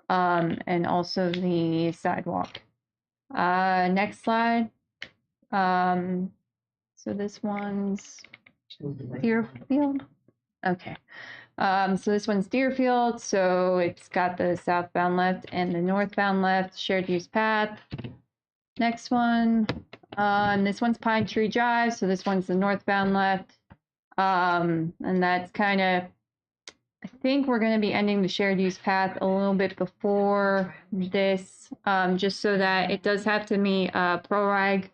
and also the sidewalk. Next slide. So this one's Deerfield. Okay. So this one's Deerfield, so it's got the southbound left and the northbound left shared use path. Next one, this one's Pine Tree Drive, so this one's the northbound left. And that's kind of, I think we're going to be ending the shared use path a little bit before this, just so that it does have to meet ProReg.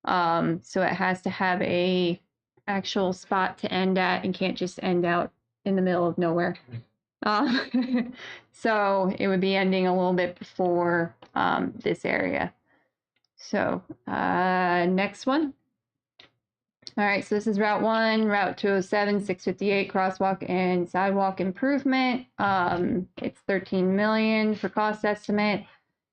So it has to have a actual spot to end at and can't just end out in the middle of nowhere. So it would be ending a little bit before this area. So next one. All right, so this is Route 1, Route 207, 658 crosswalk and sidewalk improvement. It's $13 million for cost estimate.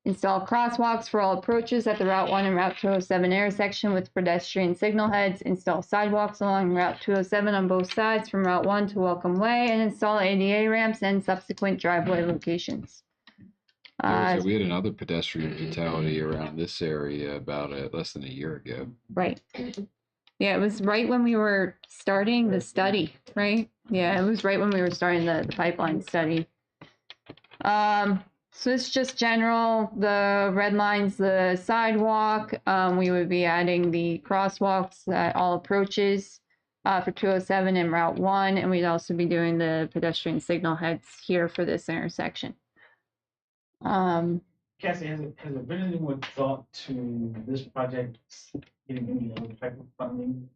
Install crosswalks for all approaches at the Route 1 and Route 207 intersection with pedestrian signal heads. Install sidewalks along Route 207 on both sides from Route 1 to Welcome Way, and install ADA ramps and subsequent driveway locations. So we had another pedestrian fatality around this area about less than a year ago. Right. Yeah, it was right when we were starting the study, right? Yeah, it was right when we were starting the pipeline study. So it's just general, the red line's the sidewalk. We would be adding the crosswalks at all approaches for 207 and Route 1, and we'd also be doing the pedestrian signal heads here for this intersection. Cassie, has there been any more thought to this project getting any other type of funding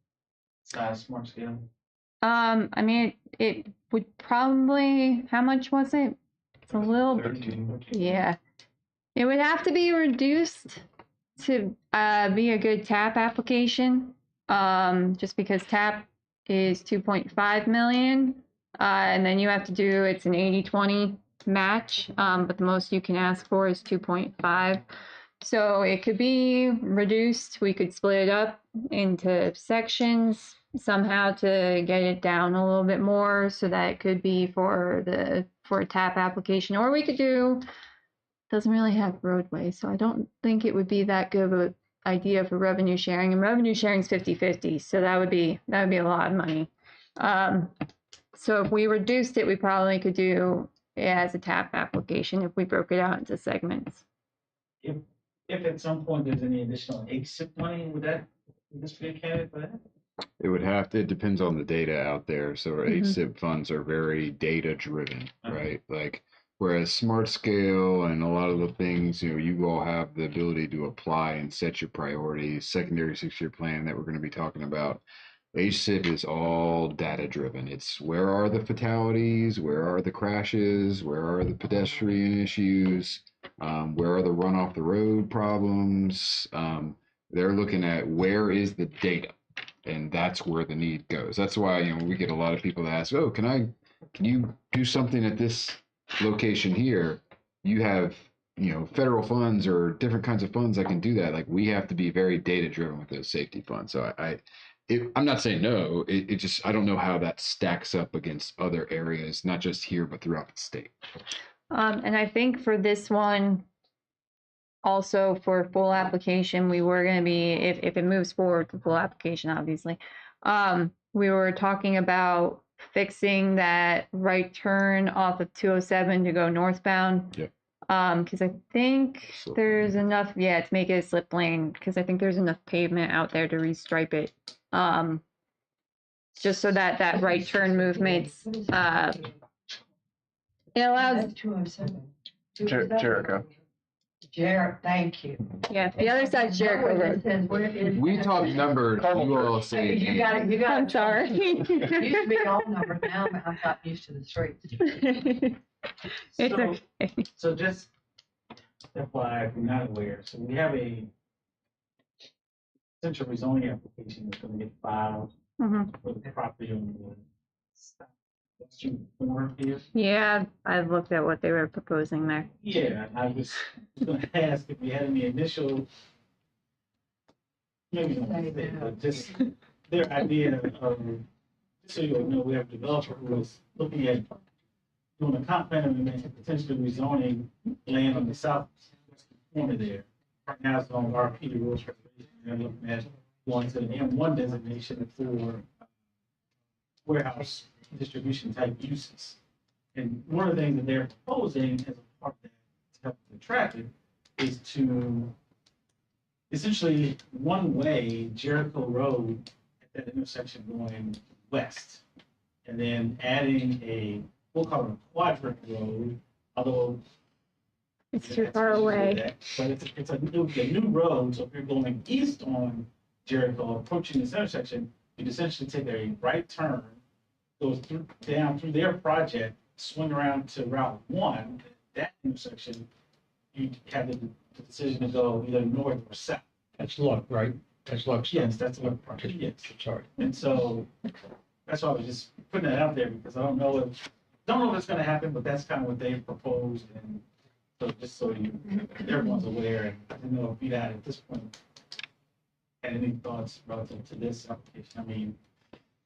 besides smart scale? I mean, it would probably, how much was it? It's a little, 13. yeah. It would have to be reduced to be a good TAP application, just because TAP is 2.5 million, and then you have to do, it's an 80-20 match, but the most you can ask for is 2.5. So it could be reduced. We could split it up into sections somehow to get it down a little bit more, so that it could be for a TAP application, or we could do, doesn't really have roadway, so I don't think it would be that good of an idea for revenue sharing, and revenue sharing is 50-50, so that would be a lot of money. So if we reduced it, we probably could do it as a TAP application if we broke it out into segments. If at some point there's any additional HSIP money, would this be a candidate for that? It would have to, it depends on the data out there. So our HSIP funds are very data driven, right? Like, whereas Smart Scale and a lot of the things, you all have the ability to apply and set your priorities, secondary 6-year plan that we're going to be talking about. HSIP is all data driven. It's where are the fatalities, where are the crashes, where are the pedestrian issues, where are the run off the road problems. They're looking at where is the data, and that's where the need goes. That's why we get a lot of people that ask, oh, can you do something at this location here? You have federal funds or different kinds of funds that can do that. Like, we have to be very data driven with those safety funds. So I'm not saying no. It just, I don't know how that stacks up against other areas, not just here, but throughout the state. And I think for this one, also for full application, we were going to be, if it moves forward to full application, obviously, we were talking about fixing that right turn off of 207 to go northbound. Yep. Because I think there's enough, to make it a slip lane, because I think there's enough pavement out there to restripe it. Just so that right turn movement's, it allows. 207. Jericho. Thank you. Yeah, the other side's Jericho Road. We talk numbers, you all say. You got it. I'm sorry. Used to be all numbers, now I've gotten used to the streets. It's okay. So just FYI, if you're not aware, so we have a potential rezoning application that's gonna get filed for the property on the western corner here. Yeah, I've looked at what they were proposing there. Yeah, I was gonna ask if you had any initial, maybe not say, but just their idea of, just so you all know, we have a developer who was looking at doing a comp plan and potentially rezoning land on the south corner there. Right now it's on RP, the rules preservation, they're looking at going to the M1 designation for warehouse distribution type uses. And one of the things that they're proposing as a part of that to help the traffic is to essentially one-way Jericho Road at that intersection going west. And then adding a, we'll call it a quadrant road, although it's too far away. But it's a new road, so if you're going east on Jericho, approaching this intersection, you'd essentially take a right turn, goes through, down through their project, swing around to Route 1, that intersection, you have the decision to go either north or south. That's Luck, right? That's Luck's. Yes, that's what project, yes. Sorry. And so, that's why I was just putting that out there, because I don't know if it's gonna happen, but that's kind of what they've proposed, and so just so everyone's aware, and I didn't know if you had at this point had any thoughts relative to this application. I mean,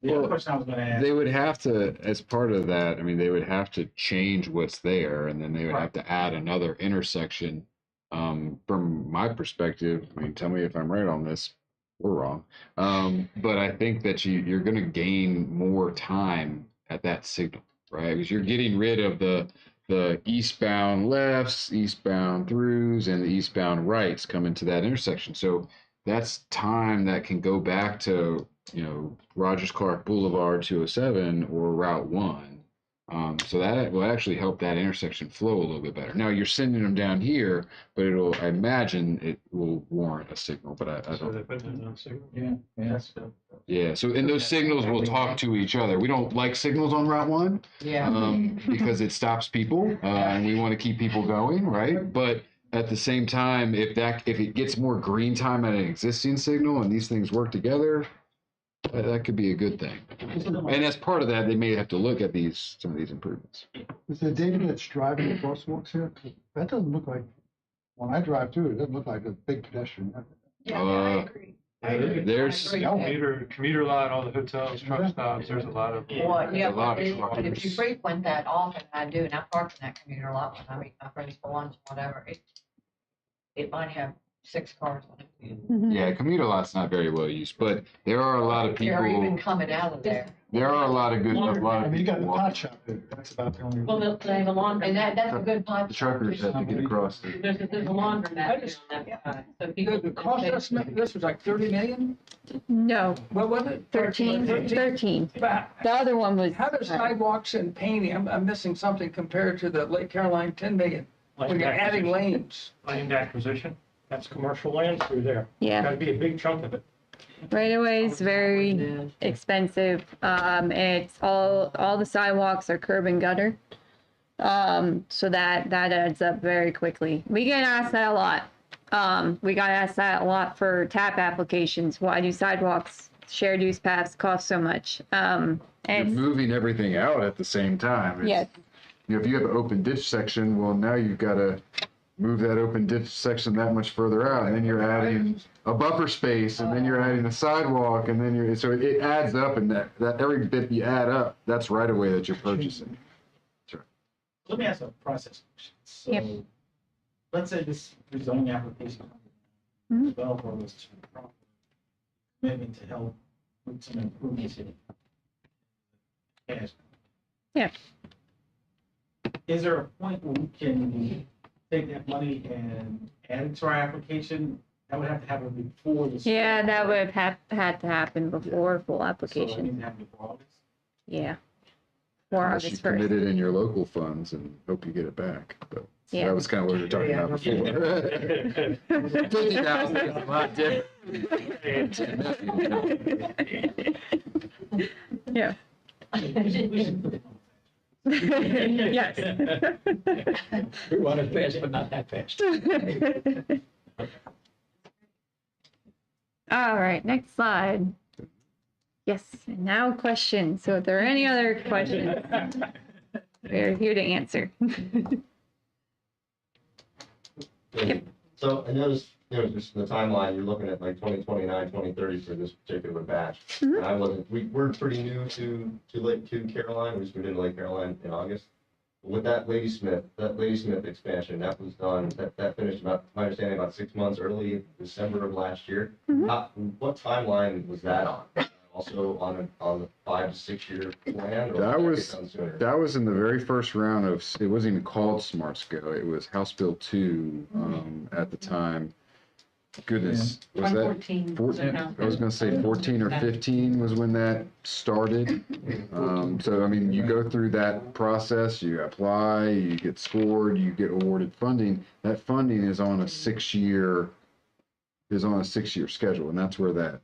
the other question I was gonna ask. They would have to, as part of that, I mean, they would have to change what's there, and then they would have to add another intersection. From my perspective, I mean, tell me if I'm right on this, we're wrong. But I think that you're gonna gain more time at that signal, right? Because you're getting rid of the eastbound lefts, eastbound throughs, and the eastbound rights coming to that intersection. So that's time that can go back to, Rogers Clark Boulevard 207 or Route 1. So that will actually help that intersection flow a little bit better. Now you're sending them down here, but I imagine it will warrant a signal, but I So don't. they put it on signal. Yeah, that's good. Yeah, so and those signals will talk to each other. We don't like signals on Route 1. Yeah. Because it stops people, and we want to keep people going, right? But at the same time, if it gets more green time at an existing signal and these things work together, that could be a good thing. And as part of that, they may have to look at some of these improvements. Is the data that's driving the crosswalks here? That doesn't look like, when I drive through, it doesn't look like a big pedestrian. Yeah, I agree. There's Commuter lot, all the hotels, truck stops, there's a lot of. Well, yeah, a lot of but if you truckers. frequent that often, I do, and I park in that commuter lot when I meet my friends for lunch, whatever, it might have 6 cars on it. Yeah, commuter lot's not very well used, but there are a lot of They're even people. coming out of there. There are a lot of I mean, you got the people. pot shop there, that's about the only. Well, they have a laundromat. And that's a good pot. The truckers have to get across. There's a laundromat on that side, so people. The cost estimate, this was like 30 million? No, What was it? 13. But The other one was. how does sidewalks and painting, I'm missing something compared to the Lake Caroline 10 million, when you're adding lanes. Land acquisition, that's commercial land through there. Yeah. Got to be a big chunk of it. Right away is very expensive. It's all the sidewalks are curb and gutter. So that adds up very quickly. We get asked that a lot. We got asked that a lot for TAP applications. Why do sidewalks, shared use paths cost so much? You're And moving everything out at the same time. yes, If you have an open ditch section, well, now you've got to move that open ditch section that much further out, and then you're adding a buffer space, and then you're adding a sidewalk, and then so it adds up, and that every bit you add up, that's right away that you're purchasing. Let me ask a process question. So, Yep. let's say this rezoning application, Mhm. developer was to maybe to help with some improvements here. Yes. Yeah. Is there a point where we can take that money and add it to our application? That would have to happen before the. yeah, that would have had to happen before full So it application. needs to happen before August. Yeah. Or Unless you August commit 1st. it in your local funds and hope you get it back. But Yeah. that was kind of what we were talking about before. 50,000 is a lot different. Yeah. We should put it on. Yes. We want it fast, but not that fast. All right, next slide. Yes, and now questions. So if there are any other questions, we're here to answer. So I noticed, just in the timeline, you're looking at like 2029, 2030 for this particular batch. Mhm. And I wasn't, we're pretty new to Caroline, we just moved into Lake Caroline in August. With that Ladysmith expansion, that was done, that finished about, my understanding, about 6 months early, December of last year. What timeline was that on? Also on a 5 to 6 year plan? Or That was was it done sooner? that was in the very first round of. It wasn't even called Smart Scale. It was House Bill 2 at the time. Goodness, was that 2014 four- was announced. I was going to say 14 or 15 was when that started. So I mean, you go through that process. You apply, you get scored, you get awarded funding. That funding is on a 6-year schedule, and that's where that.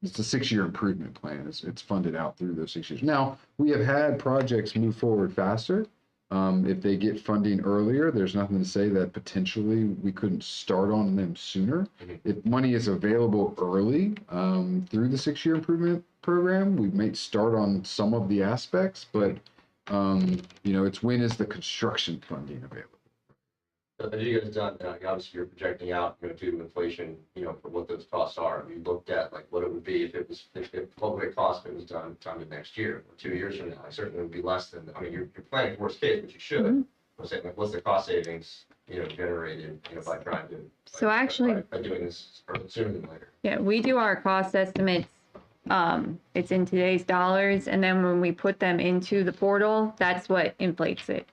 It's a 6-year improvement plan. It's funded out through those 6 years. Now, we have had projects move forward faster. If they get funding earlier, there's nothing to say that potentially we couldn't start on them sooner. If money is available early through the 6-year improvement program, we may start on some of the aspects, but it's when is the construction funding available? Have you guys done, obviously you're projecting out, due to inflation, for what those costs are. Have you looked at like what it would be what would it cost if it was done next year or 2 years from now? It certainly would be less than, you're planning for worst case, but you should. I'm saying, like, what's the cost savings, generated, by trying to. So actually, by doing this sooner than later. yeah, we do our cost estimates. It's in today's dollars, and then when we put them into the portal, that's what inflates it.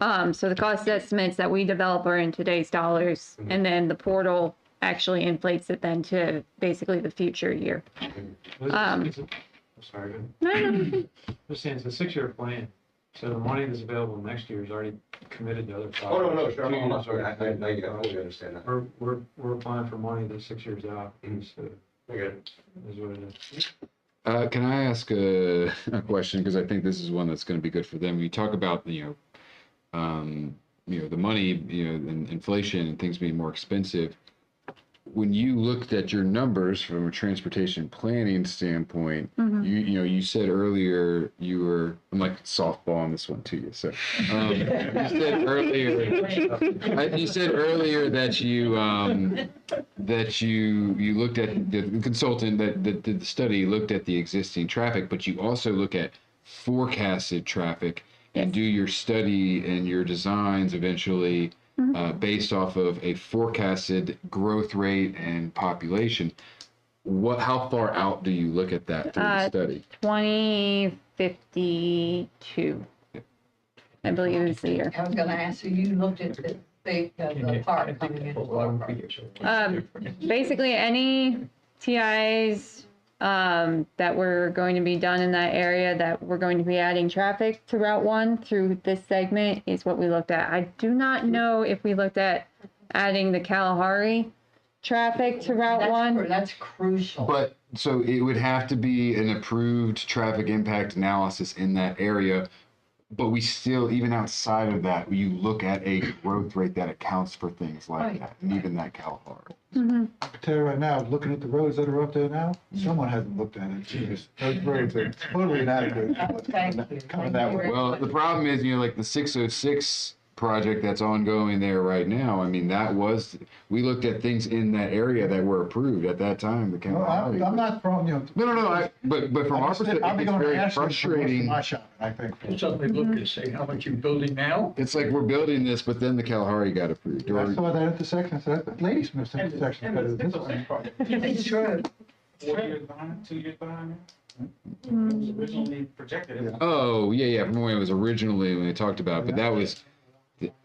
So the cost estimates that we develop are in today's dollars, and then the portal actually inflates it then to basically the future year. I'm sorry. No. Just saying, it's a 6-year plan, so the money that's available next year is already committed to other projects. Oh, no, sure. 2 years I already. totally understand that. We're applying for money that's 6 years out. So Okay. is what it is. Can I ask a question? Because I think this is one that's going to be good for them. You talk about the money, and inflation and things being more expensive. When you looked at your numbers from a transportation planning standpoint, you said earlier I'm like softball on this one to you. So you said earlier that you looked at the consultant that did the study looked at the existing traffic, but you also look at forecasted traffic and do your study and your designs eventually based off of a forecasted growth rate and population. How far out do you look at that through the study? 2052, I believe is the year. I was gonna ask you, you looked at the park coming in. Basically, any TIs that were going to be done in that area that we're going to be adding traffic to Route 1 through this segment is what we looked at. I do not know if we looked at adding the Kalahari traffic to Route 1. That's crucial. But so it would have to be an approved traffic impact analysis in that area. But we still, even outside of that, you look at a growth rate that accounts for things like that, and even that Kalahari. I can tell you right now, looking at the roads that are up there now, someone hasn't looked at it. Jeez, that's very totally inadequate. Coming that way. Well, the problem is, like the 606 project that's ongoing there right now. I mean, we looked at things in that area that were approved at that time. I'm not from, No. But from our perspective, it's very frustrating. My shop, I think. You suddenly look and say, how much you building now? It's like we're building this, but then the Kalahari got approved. I saw that intersection, I said, that Ladysmith's intersection better than this one. It's true. 4 years behind, 2 years behind. It was originally projected. Oh, yeah, from when it was originally when we talked about it, but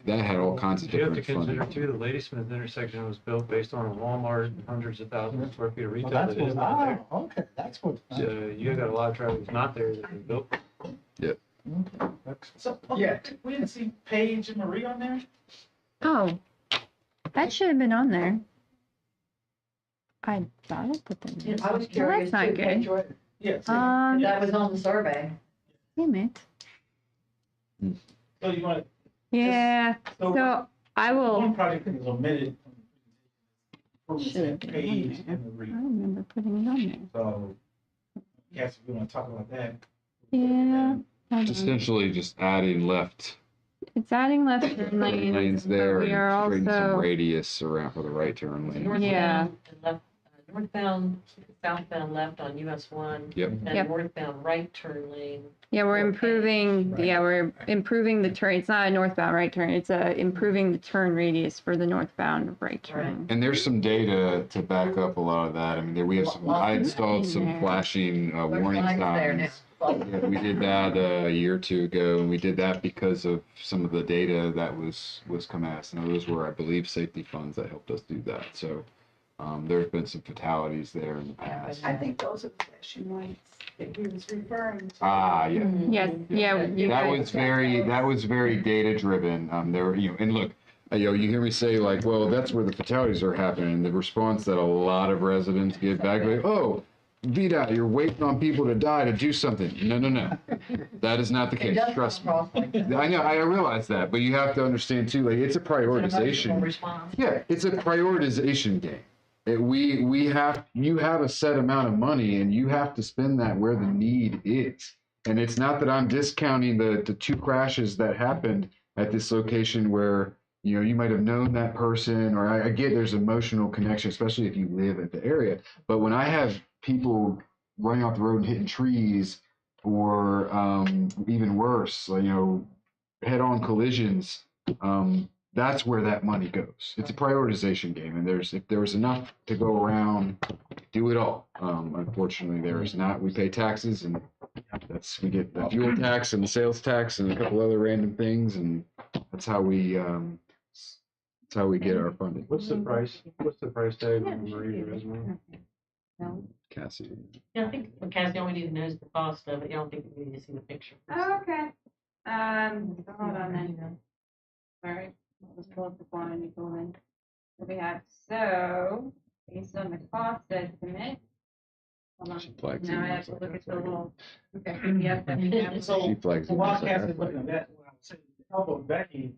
that had all kinds of You have to different consider funding. too, the Ladysmith intersection was built based on a Walmart and hundreds of thousands of square feet of retail Well, that's that is not there. okay, that's what. So you got a lot of traffic that's not there that was built. Yep. So, Yeah. we didn't see Paige and Marie on there? Oh, that should have been on there. I thought I put them in. I was curious. Well, that's not too, good. Jordan. Yes. That was on the survey. Damn it. So you want, Yeah, so so I will. one project that was omitted from the Should've presentation been on page there. in the I read. remember putting it on there. So, yes, if we want to talk about that. Yeah. hold Just on. essentially just adding left It's adding left turn lanes. lanes but there we are and straightening some also, radius around for the right turn lane. Yeah. Northbound and left, northbound, southbound left on US one. Yep. And Yep. northbound right turn lane. yeah, we're Okay. improving, Right. yeah, we're improving the turn. It's not a northbound right turn. It's improving the turn radius for the northbound right turn. And there's some data to back up a lot of that. I mean, we have some, I installed some There. flashing warning There's lights there now. signs. Yeah, we did that a year or two ago, and we did that because of some of the data that was coming at us. And those were, I believe, safety funds that helped us do that. So there's been some fatalities there in the past. I think those are the flashing lights that he was referring to. Ah, yeah. Yes, yeah. you That guys- was very data driven. There were, and look, you hear me say like, well, that's where the fatalities are happening. The response that a lot of residents give back, like, oh, VDOT, you're waiting on people to die to do something. No. That is not the It case. does Trust me. come across like that. I know, I realize that, but you have to understand too, like, it's a It's an emotional prioritization. response. Yeah, it's a prioritization game. You have a set amount of money and you have to spend that where the need is. And it's not that I'm discounting the two crashes that happened at this location where, you might have known that person, or I get there's emotional connection, especially if you live at the area. But when I have people running off the road and hitting trees, or even worse, head-on collisions, that's where that money goes. It's a prioritization game, and if there was enough to go around, do it all. Unfortunately, there is not. We pay taxes, and we get the fuel tax and the sales tax and a couple other random things, and that's how we get our funding. What's the price tag on the Marie resume? No. Cassie. Yeah, I think Cassie only need to know the cost of it. You don't think we need to see the picture. Oh, okay. Hold on then. Sorry, I'll just pull up the form and you go in. So we have, based on the cost estimate. Hold on. She flags Now I it. have to look at the little PDF that we have. So, She flags so it. while Cassie's looking at that, what I would say, with the help of Becky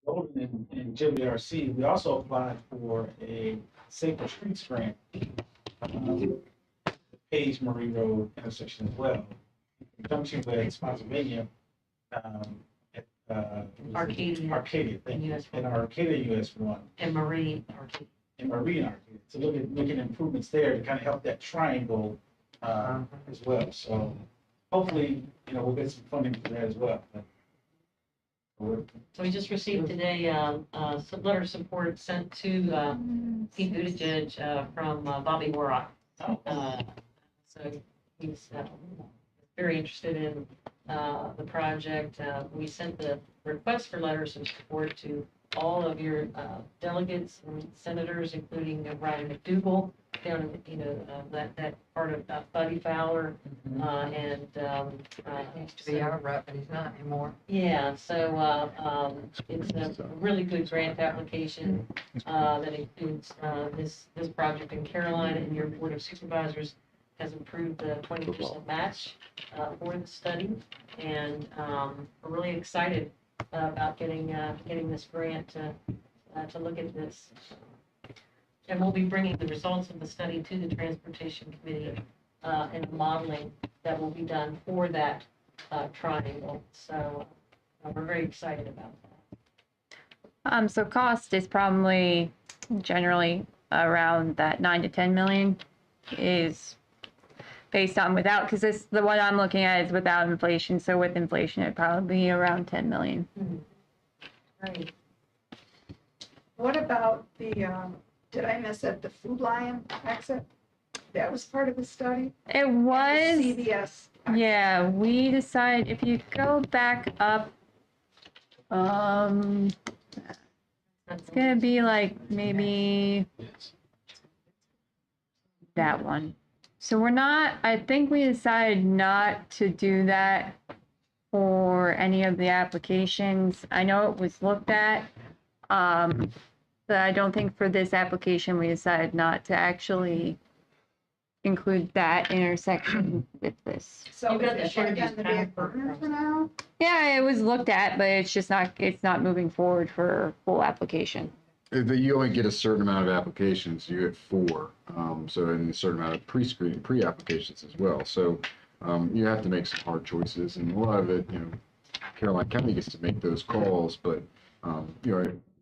Golden and WRC, we also applied for a Safer Streets grant. Page Marie Road intersection as well. In conjunction with Spotsylvania, Arcadia. thank you, US and Arcadia US one, And Marie, Arcadia. and Marie and Arcadia, to look at making improvements there to kind of help that triangle, as well, so hopefully, we'll get some funding for that as well. So we just received today, some letter of support sent to, Pete Buttigieg, from Bobby Warrock. So he's, very interested in, the project. We sent the request for letters of support to all of your, delegates and senators, including Brian McDougal down in, that part of Buddy Fowler, and, He used to be our rep, but he's not anymore. yeah, so, it's a really good grant application, that includes, this project in Carolina, and your Board of Supervisors has approved the 20% match, for the study. And, we're really excited about getting this grant to look at this. And we'll be bringing the results of the study to the Transportation Committee, and modeling that will be done for that, triangle. So we're very excited about that. So cost is probably generally around that 9 to 10 million is based on without, because the one I'm looking at is without inflation. So with inflation, it'd probably be around 10 million. Great. What about did I miss it, the Food Lion exit? That was part of the study? It was. CVS. Yeah, we decided if you go back up, it's gonna be like maybe that one. So I think we decided not to do that for any of the applications. I know it was looked at, but I don't think for this application, we decided not to actually include that intersection with this. So You've got is the it shared going use to be a path. burden for now? Yeah, it was looked at, but it's not moving forward for full application. You only get a certain amount of applications, you get 4. So, and a certain amount of pre-screening, pre-applications as well. So, you have to make some hard choices, and a lot of it, Caroline County gets to make those calls, but,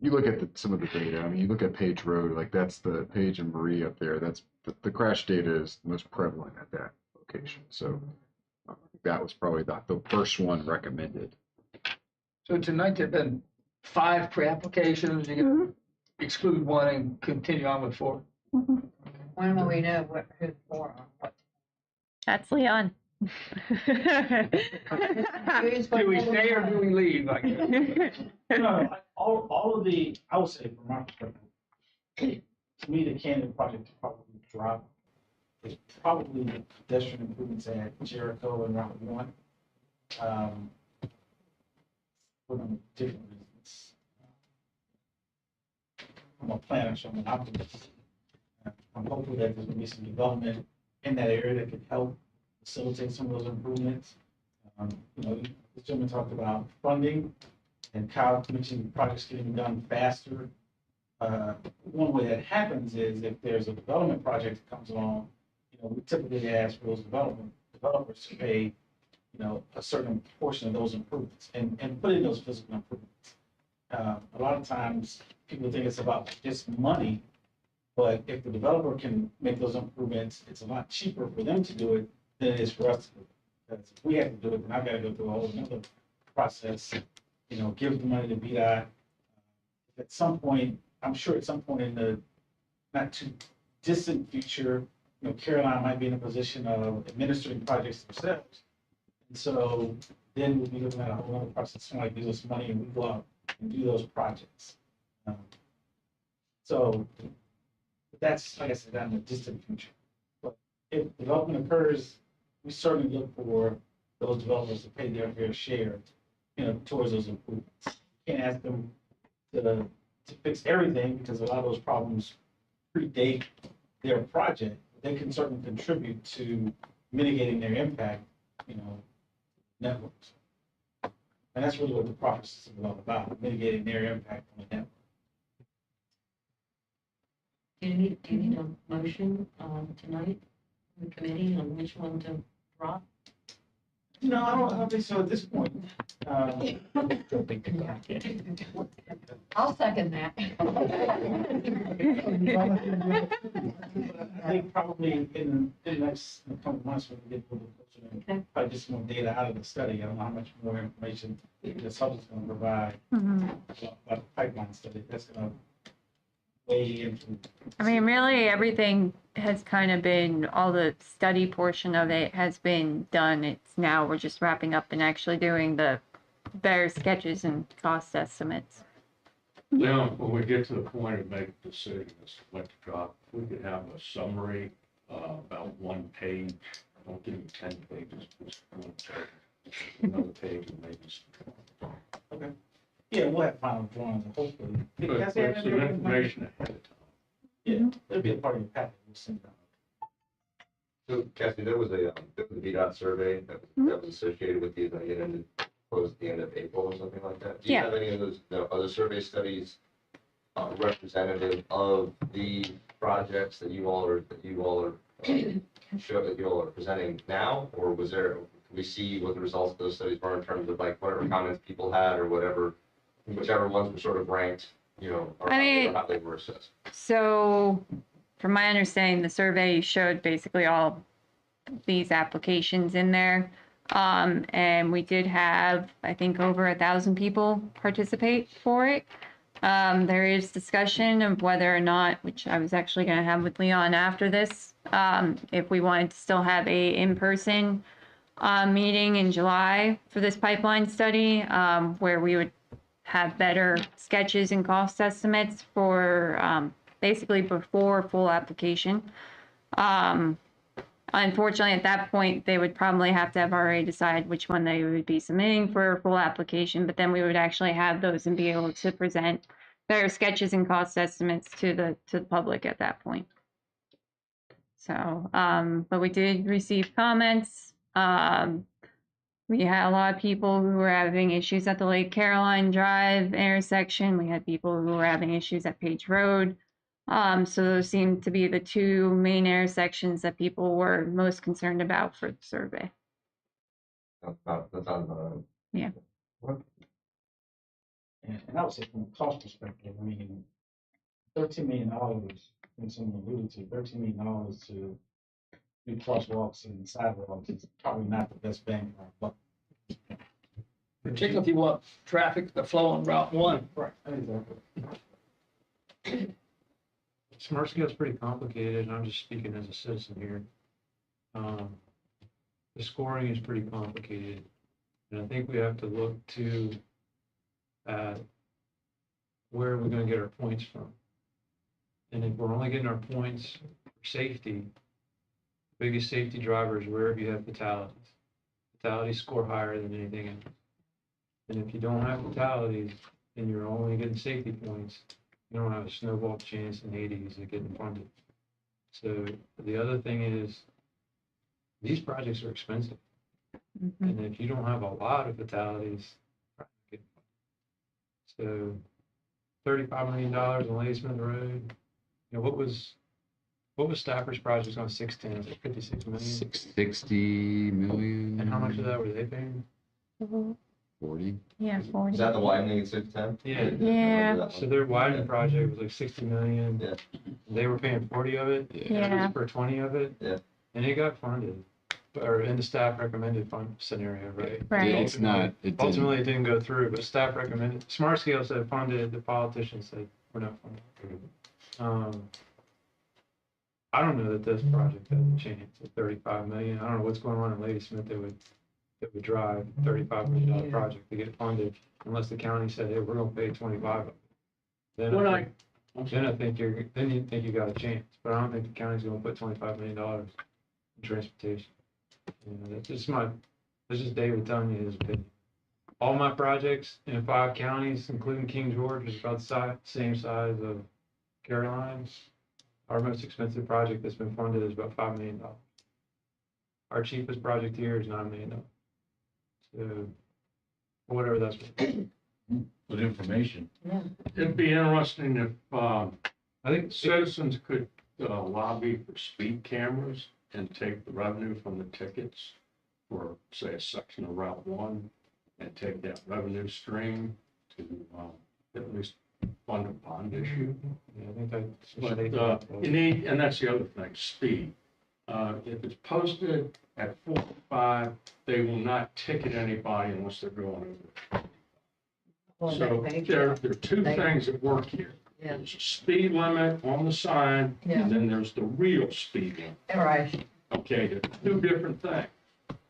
you look at some of the data. I mean, you look at Page Road, like that's the Page and Marie up there. That's the crash data is the most prevalent at that location. So, that was probably the first one recommended. So tonight there've been 5 pre-applications. You can exclude 1 and continue on with 4. When will we know who's for? That's Leon. Do we stay or do we leave? I guess. No, all of the, I would say from my perspective, to me, the candidate project probably drop is probably the pedestrian improvements at Jericho and Route 1. For different reasons. I'm a planner, so I'm an optimist. I'm hopeful that there's gonna be some development in that area that could help facilitate some of those improvements. The gentleman talked about funding, and Kyle mentioned projects getting done faster. One way that happens is if there's a development project that comes along, we typically ask for those developers to pay, a certain portion of those improvements and put in those physical improvements. A lot of times people think it's about just money, but if the developer can make those improvements, it's a lot cheaper for them to do it than it is for us to do it. Because if we have to do it, then I've got to go through a whole another process, give the money to VDOT. At some point, I'm sure at some point in the not too distant future, Caroline might be in a position of administering projects themselves. And so then we'll be looking at a whole other process, someone like gives us money and we go out and do those projects. So that's, like I said, in the distant future. But if development occurs, we certainly look for those developers to pay their fair share, towards those improvements. You can't ask them to fix everything because a lot of those problems predate their project. They can certainly contribute to mitigating their impact, networks. And that's really what the process is all about, mitigating their impact on the network. Do you need a motion tonight from the committee on which one to drop? No, I don't think so at this point. I'll second that. I think probably in the next couple of months, when we get a little closer, probably just more data out of the study. I don't know how much more information the subject is going to provide about the pipeline study. That's going to weigh into. I mean, really, everything has kind of been, all the study portion of it has been done. It's now we're just wrapping up and actually doing the better sketches and cost estimates. Now, when we get to the point of making a decision as to what to drop, we could have a summary, about 1 page. Don't give me 10 pages, just 1 page. Another page and maybe some. Okay. Yeah, we'll have final drawings and hopefully. But Has there some been information ahead of time. Yeah, it'll be a part of your package. We'll send it out. So Cassie, there was a VDOT survey that was associated with these, and it ended close at the end of April or something like that. Do you have any of those other survey studies representative of the projects that you all are presenting now, or was there? Can we see what the results of those studies were in terms of like whatever comments people had or whatever, whichever ones were sort of ranked, or how they were assessed? So, from my understanding, the survey showed basically all these applications in there. And we did have, I think, over 1,000 people participate for it. There is discussion of whether or not, which I was actually going to have with Leon after this, if we wanted to still have a in-person meeting in July for this pipeline study, where we would have better sketches and cost estimates for basically before full application. Unfortunately, at that point, they would probably have to have already decided which one they would be submitting for full application, but then we would actually have those and be able to present their sketches and cost estimates to the public at that point. So, but we did receive comments. We had a lot of people who were having issues at the Lake Caroline Drive intersection. We had people who were having issues at Page Road. So those seemed to be the two main intersections that people were most concerned about for the survey. That's on, Yeah. And I would say from a cost perspective, I mean, $13 million, and someone alluded to, $13 million to do crosswalks and sidewalks is probably not the best bang for our buck. Particularly if you want traffic to flow on Route 1. Right, exactly. Smart scale is pretty complicated, and I'm just speaking as a citizen here. The scoring is pretty complicated, and I think we have to look to where are we going to get our points from? And if we're only getting our points for safety, the biggest safety driver is wherever you have fatalities. Fatalities score higher than anything else. And if you don't have fatalities and you're only getting safety points, you don't have a snowball chance in Hades of getting funded. So the other thing is, these projects are expensive. And if you don't have a lot of fatalities, so $35 million on Ladysmith Road, you know, what was Stafford's project on 610? Was it 56 million? 660 million. And how much of that were they paying? 40. Yeah, 40. is that the widening at 610? Yeah. Yeah. So their widening project was like 60 million. Yeah. They were paying 40 of it. Yeah. For 20 of it. Yeah. And it got funded, or in the staff recommended fund scenario, right? Right. Yeah, it's not. It didn't. Ultimately, it didn't go through, but staff recommended. Smart Scale said funded. The politicians said we're not funded. I don't know that this project has a chance at 35 million. I don't know what's going on in Ladysmith that would drive $35 million project to get funded unless the county said, hey, we're going to pay 25 of it. Then I think you think you got a chance, but I don't think the county's going to put $25 million in transportation. You know, that's just David telling you his opinion. All my projects in 5 counties, including King George, is about the same size of Caroline. Our most expensive project that's been funded is about $5 million. Our cheapest project here is $9 million. So, whatever that's worth. Good information. Yeah. It'd be interesting if, I think citizens could lobby for speed cameras and take the revenue from the tickets for, say, a section of Route 1 and take that revenue stream to at least fund a bond issue. Yeah, I think But you need, and that's the other thing, speed. If it's posted at 45, they will not ticket anybody unless they're going over. So there are 2 things that work here. Yeah. There's a speed limit on the sign, and then there's the real speed limit. Right. Okay, they're 2 different things,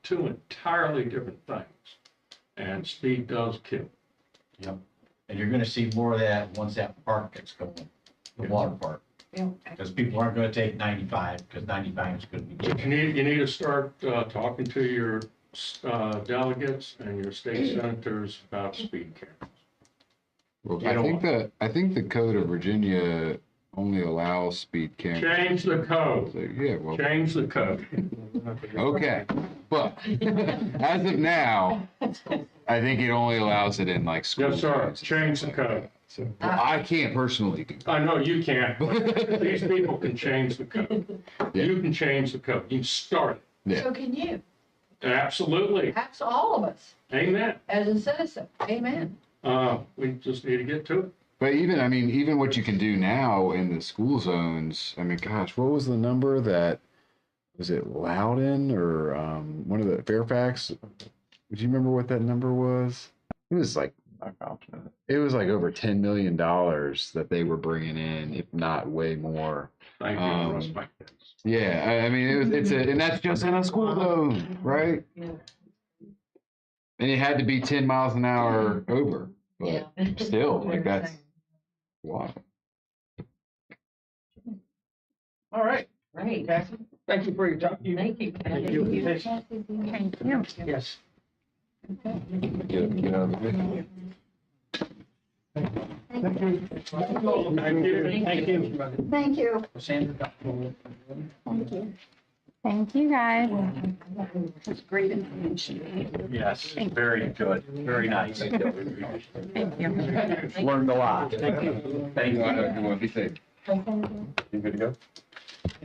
2 entirely different things. And speed does kill. Yep. And you're gonna see more of that once that park gets going, the water park. Yeah. Because people aren't gonna take 95, because 95 is gonna be. You need to start talking to your delegates and your state senators about speed cameras. Well, I think the code of Virginia only allows speed cameras. Change the code. So, yeah, well, Change the code. okay, but as of now, I think it only allows it in like schools. Yes, sir. Change the code. So, well, I can't personally do that. I know you can't, but these people can change the code. Yeah. You can change the code. You can start it. Yeah. So can you, Absolutely. perhaps all of us, Amen. as a citizen, amen. We just need to get to it. But even what you can do now in the school zones, I mean, gosh, what was the number that, was it Loudon or one of the Fairfax? Would you remember what that number was? It was like over $10 million that they were bringing in, if not way more. Thank you, Russ. Yeah, I mean, and that's just in a school zone, right? Yeah. And it had to be 10 miles an hour over, but still, like that's wow. All right. Great. Thank you for your time. Thank you. Thank you. Thank you. Get Okay. out of the way. Thank Thank you. Thank you. Thank you. Sandra. Thank you. Thank you, guys. That's great information. Yes, very good, very nice. Thank you. Learned a lot. Thank you. Thank you. Everyone, be safe. You good to go? Take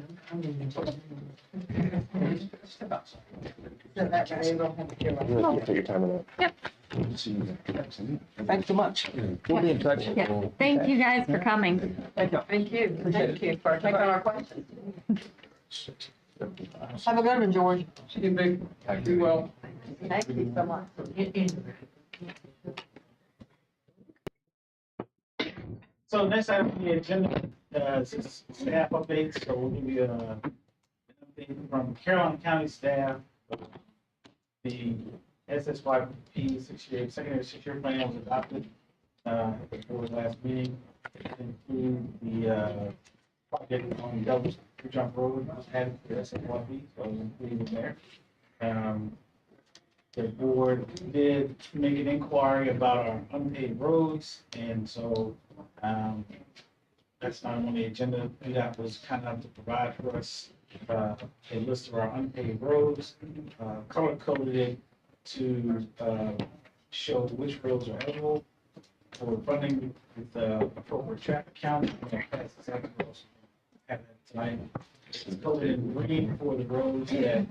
your time on that. Thanks so much. We'll be in touch. Yeah. Thank you guys for coming. Thank you for taking our questions. Have a good one, George. See you, big. Do well. Thank you so much. So next item on the agenda, is staff updates, so we'll give you an update from Carolina County staff. The SSYP secondary 6-year plan was adopted, at the board last meeting. It included the, project on Devil's Jump Road, was added to the SSYP, so it was included in there. The board did make an inquiry about our unpaved roads, and so, that's not on the agenda. VDOT was kind enough to provide for us, a list of our unpaved roads, color coded it to, show which roads are eligible for funding with, appropriate traffic count. That's exactly what was happening tonight. It's coded in green for the roads that,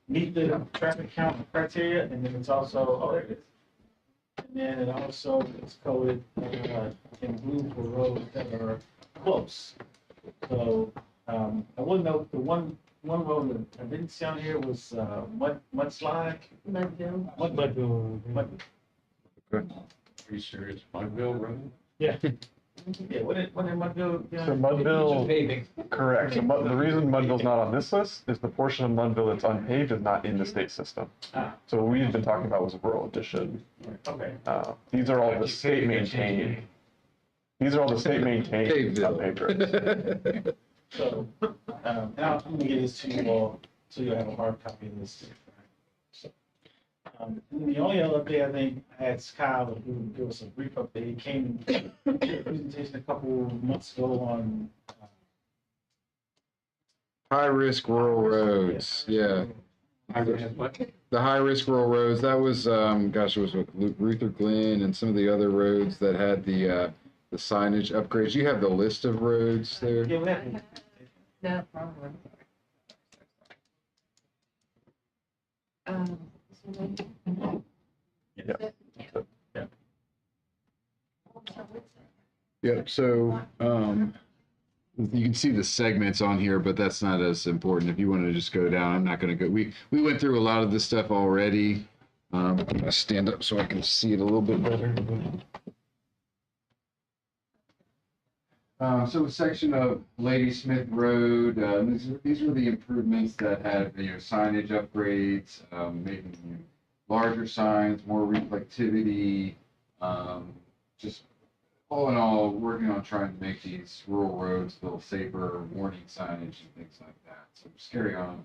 meet the traffic count criteria, and then it's also, oh, there it is. And then it also is coded in blue for roads that are close. So, I would note the one road that I didn't see on here was, mudslide. Mudville. Are you serious? Mudville Road? Yeah. Yeah, what did Mudville? So Mudville, correct. So the reason Mudville's not on this list is the portion of Mudville that's unpaved is not in the state system. So what we've been talking about was a rural addition. Okay. These are all the state maintained. These are all the state maintained unpaved roads. So, and I'm gonna get this to you all, so you'll have a hard copy of this. So, and the only other update, I think, I had Kyle who give us a brief update. He came to a presentation a couple months ago on, High-risk rural roads, yeah. The high-risk rural roads, that was, gosh, it was with Ruther Glen and some of the other roads that had the signage upgrades. You have the list of roads there? yeah, we have, No problem. Yep, so, you can see the segments on here, but that's not as important. If you want to just go down, I'm not going to go. We went through a lot of this stuff already. I'm going to stand up so I can see it a little bit better. So a section of Ladysmith Road, these are the improvements that have, signage upgrades, making larger signs, more reflectivity, just all in all, working on trying to make these rural roads a little safer, warning signage and things like that. So just carry on.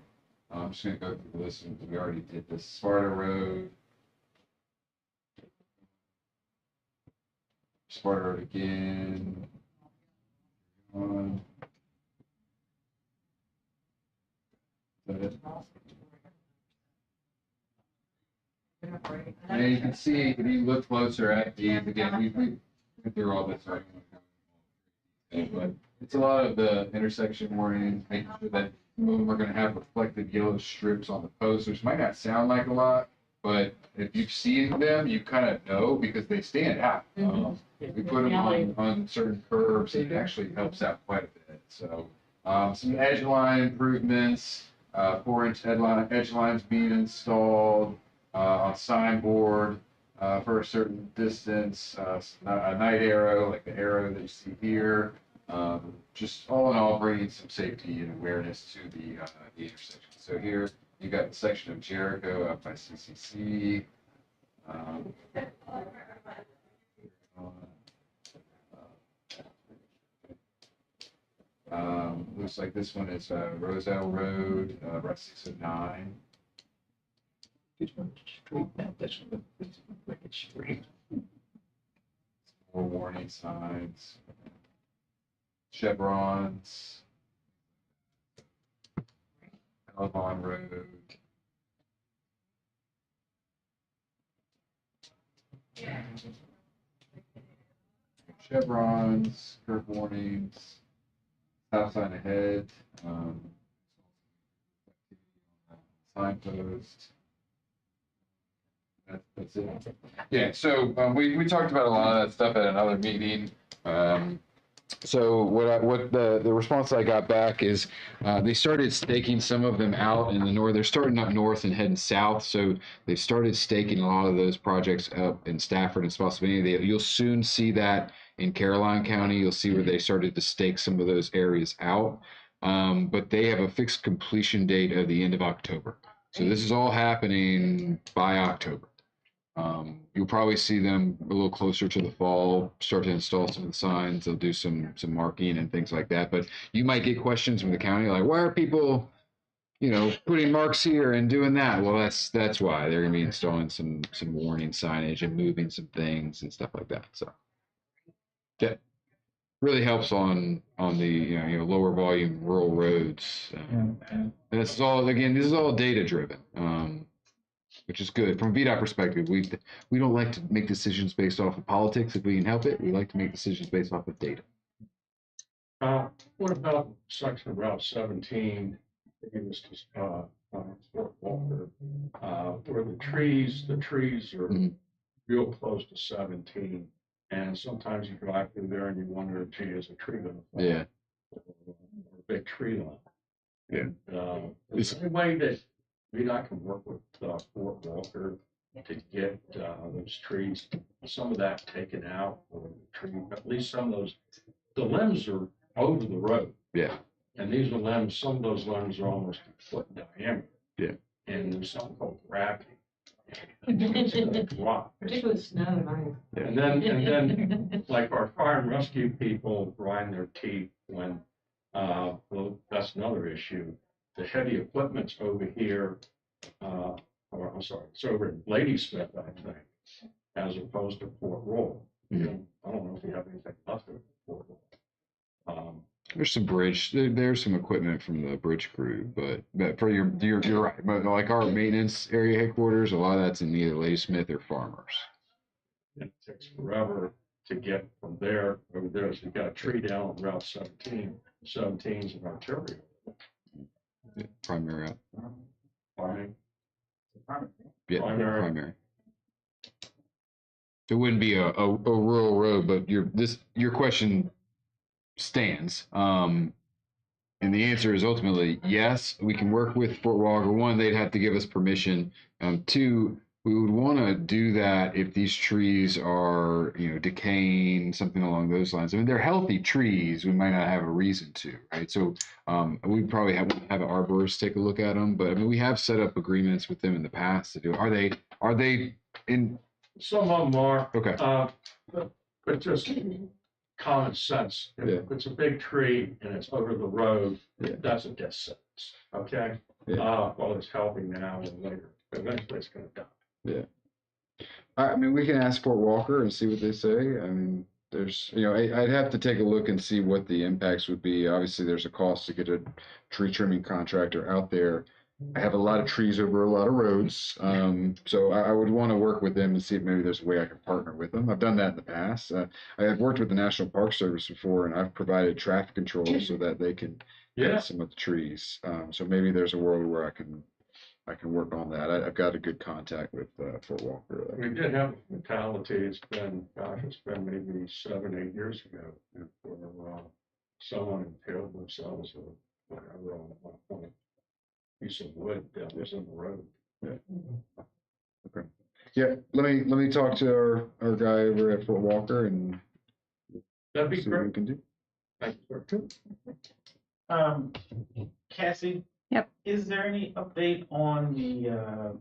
I'm just going to go through the list. We already did this. Sparta Road. Sparta Road again. Is that it? And you can see, if you look closer at these, again, we went through all this already. But it's a lot of the intersection warnings, making sure that we're going to have reflective yellow strips on the posts, which might not sound like a lot, but if you've seen them, you kind of know because they stand out. We put them on certain curves, and it actually helps out quite a bit. So some edge line improvements, 4-inch edge lines being installed on signboard for a certain distance, a night arrow, like the arrow that you see here. Just all in all, bringing some safety and awareness to the intersection. So here you got the section of Jericho up by CCC. Looks like this one is Roselle Road, Route 609. Which one? Straight. That's like it's straight. More warning signs, chevrons, Elmont Road. Chevrons, curb warnings, stop sign ahead, signpost. That's it. Yeah, so we talked about a lot of that stuff at another meeting. So what the response I got back is they started staking some of them out in the north. They're starting up north and heading south. So they've started staking a lot of those projects up in Stafford and Spotsylvania. You'll soon see that in Caroline County. You'll see where they started to stake some of those areas out. But they have a fixed completion date of the end of October. So this is all happening by October. You'll probably see them a little closer to the fall, start to install some of the signs. They'll do some marking and things like that. But you might get questions from the county like, why are people, putting marks here and doing that? Well, that's why they're going to be installing some warning signage and moving some things and stuff like that. So that really helps on the lower volume rural roads. And this is all data driven. Which is good from a VDOT perspective. We don't like to make decisions based off of politics if we can help it. We like to make decisions based off of data. What about section of Route 17? It was just Fort Walker, where the trees are real close to 17, and sometimes you drive through there and you wonder, gee, is a tree going to fall? Yeah. Or a big tree line. Yeah. Is there any way that VDOT can work with Fort Walker to get those trees, some of that taken out, or the tree, at least some of those, the limbs are over the road. Yeah. And these are limbs, some of those limbs are almost a foot in diameter. Yeah. And there's something called gravity. It's gonna drop. Particularly snow, right? And then like our fire and rescue people grind their teeth when, well, that's another issue. The heavy equipment's over here, or I'm sorry, it's over in Ladysmith, I think, as opposed to Fort Roll. I don't know if you have anything left of Fort Roll. There's some there's some equipment from the bridge crew, but for you're right. But like our maintenance area headquarters, a lot of that's in either Ladysmith or Farmers. It takes forever to get from there over there. So you've got a tree down on Route 17. 17's an arterial. Yeah, primary. Farming. Yeah, primary. It wouldn't be a rural road, but your question stands. And the answer is ultimately yes, we can work with Fort Walker. One, they'd have to give us permission. Two, we would want to do that if these trees are, decaying, something along those lines. I mean, they're healthy trees. We might not have a reason to, right? So we probably have an arborist take a look at them. But I mean, we have set up agreements with them in the past to do. Are they in? Some of them are. Okay. But just common sense. If it's a big tree and it's over the road, that's a death sentence. Okay. Well, it's healthy now and later. Eventually, it's going to die. Yeah. I mean, we can ask Fort Walker and see what they say. I mean, there's, I'd have to take a look and see what the impacts would be. Obviously, there's a cost to get a tree trimming contractor out there. I have a lot of trees over a lot of roads. So I would want to work with them and see if maybe there's a way I can partner with them. I've done that in the past. I have worked with the National Park Service before, and I've provided traffic control so that they can cut some of the trees. So maybe there's a world where I can work on that. I've got a good contact with Fort Walker. We did have a fatality. It's been maybe 7-8 years ago, where someone impaled themselves with whatever on a piece of wood that was in the road. Yeah. Okay. Yeah. Let me talk to our guy over at Fort Walker and that'd be see great. what we can do. Thank you. Cassie. Yep. Is there any update on the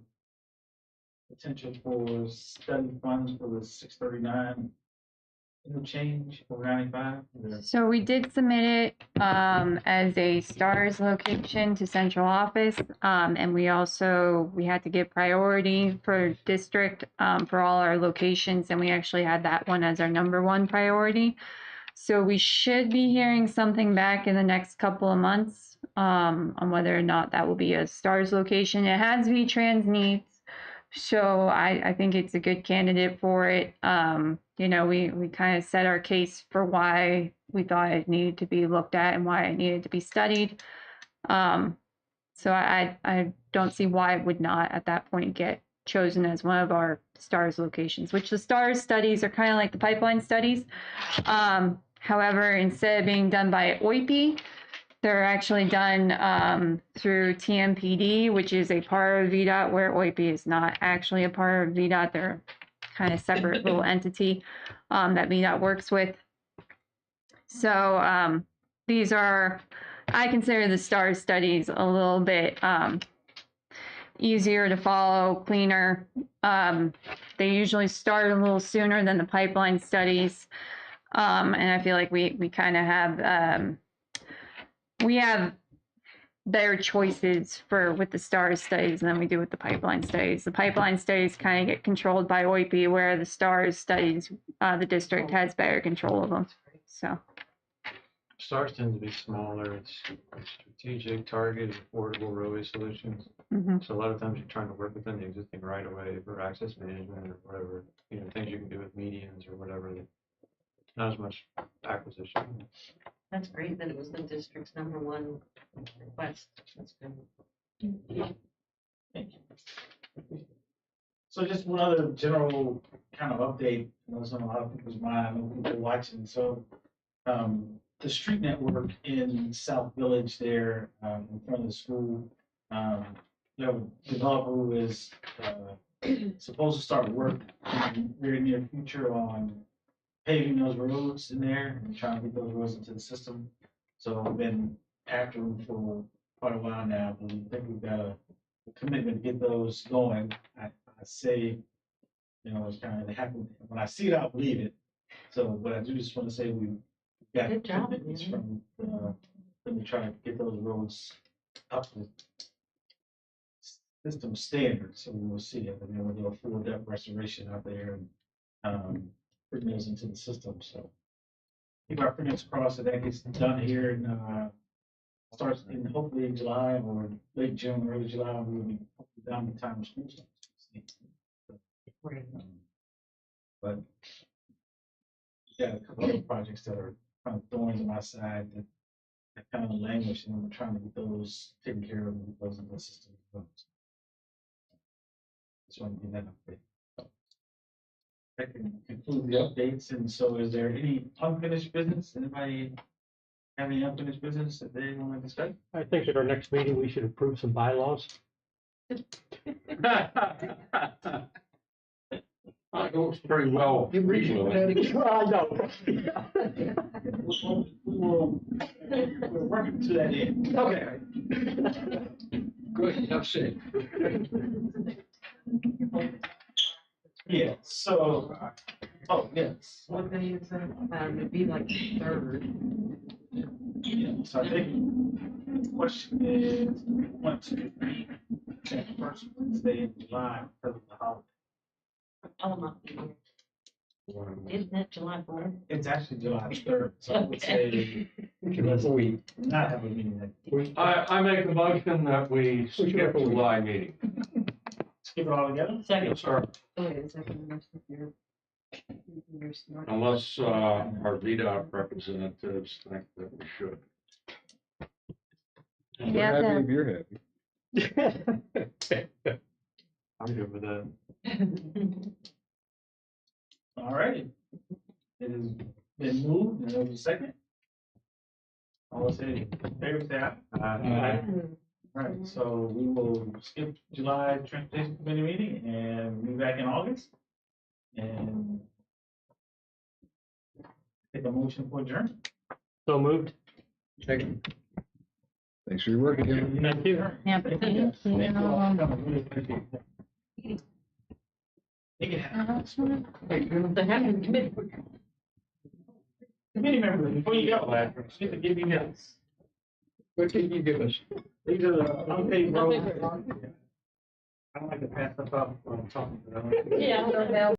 potential for study funds for the 639 interchange for 95? So we did submit it as a STARS location to central office. And we had to get priority for district for all our locations. And we actually had that one as our #1 priority. So we should be hearing something back in the next couple of months on whether or not that will be a STARS location. It has V-Trans needs, so I think it's a good candidate for it. You know, we kind of set our case for why we thought it needed to be looked at and why it needed to be studied. So I don't see why it would not at that point get chosen as one of our STARS locations, which the STARS studies are kind of like the pipeline studies. However, instead of being done by OIPI, they're actually done through TMPD, which is a part of VDOT, where OIPI is not actually a part of VDOT. They're kind of separate little entity that VDOT works with. So these are, I consider the STARS studies a little bit easier to follow, cleaner. They usually start a little sooner than the pipeline studies. And I feel like we kind of have, we have better choices with the STARS studies than we do with the pipeline studies. The pipeline studies kind of get controlled by OIPI, where the STARS studies, the district has better control of them. So. STARS tends to be smaller. It's strategic, targeted, affordable roadway solutions. So a lot of times you're trying to work within the existing right of way for access management or whatever, you know, things you can do with medians or whatever. Not as much acquisition. That's great that it was the district's #1 request. That's good. Thank you. So just one other general kind of update. I know it's on a lot of people's mind. I know people are watching. So the street network in South Village there in front of the school, you know, developer who is supposed to start work in the very near future on paving those roads in there and trying to get those roads into the system. So I've been after them for quite a while now, but I think we've got a commitment to get those going. I say, you know, it's kind of happen when I see it, I'll believe it. So, but I do just want to say we've got Good job, commitments from let me try to get those roads up to system standards. So we'll see it, and then we'll do a full depth restoration out there and bring those into the system. So keep our fingers crossed that that gets done here and starts in hopefully in July or late June, early July. We'll be done in time of school starts. But yeah, a couple other projects that are kind of thorns on my side that kind of languish, and we're trying to get those taken care of and get those into the system. Just want to give that update. That can conclude the updates. And so is there any unfinished business? Anybody have any unfinished business that they want to discuss? I think at our next meeting, we should approve some bylaws. It goes pretty well. I know. We're working to that end. Okay. Good, enough said. Yeah, so, oh, yes. What day is it? It'd be like the 3rd. Yeah, so I think the question is, 1, 2, 3, check first Wednesday in July because of the holiday. Oh, my. Isn't it July 4th? It's actually July 3rd, so I would say let's not have a meeting that week. I make a motion that we skip the July meeting. Skip it all together? Second. Sir, Oh, wait a second. unless our VDOT representatives think that we should. Yeah, Happy the- if you're happy. I'm good with that. All righty. It has been moved, and there was a second. All those in favor, say aye. Aye. All right, so we will skip July Transportation Committee meeting and be back in August. And take a motion for adjournment. So moved. Thanks for your work again. Thank you. Yeah, Thank you. Thank you all for coming. Really appreciate it. Make it happen. The having committee. Committee members, before you go, I need to give you notes. What can you give us? These are the unpaved roads. I don't like to pass stuff up when I'm talking to them. Yeah.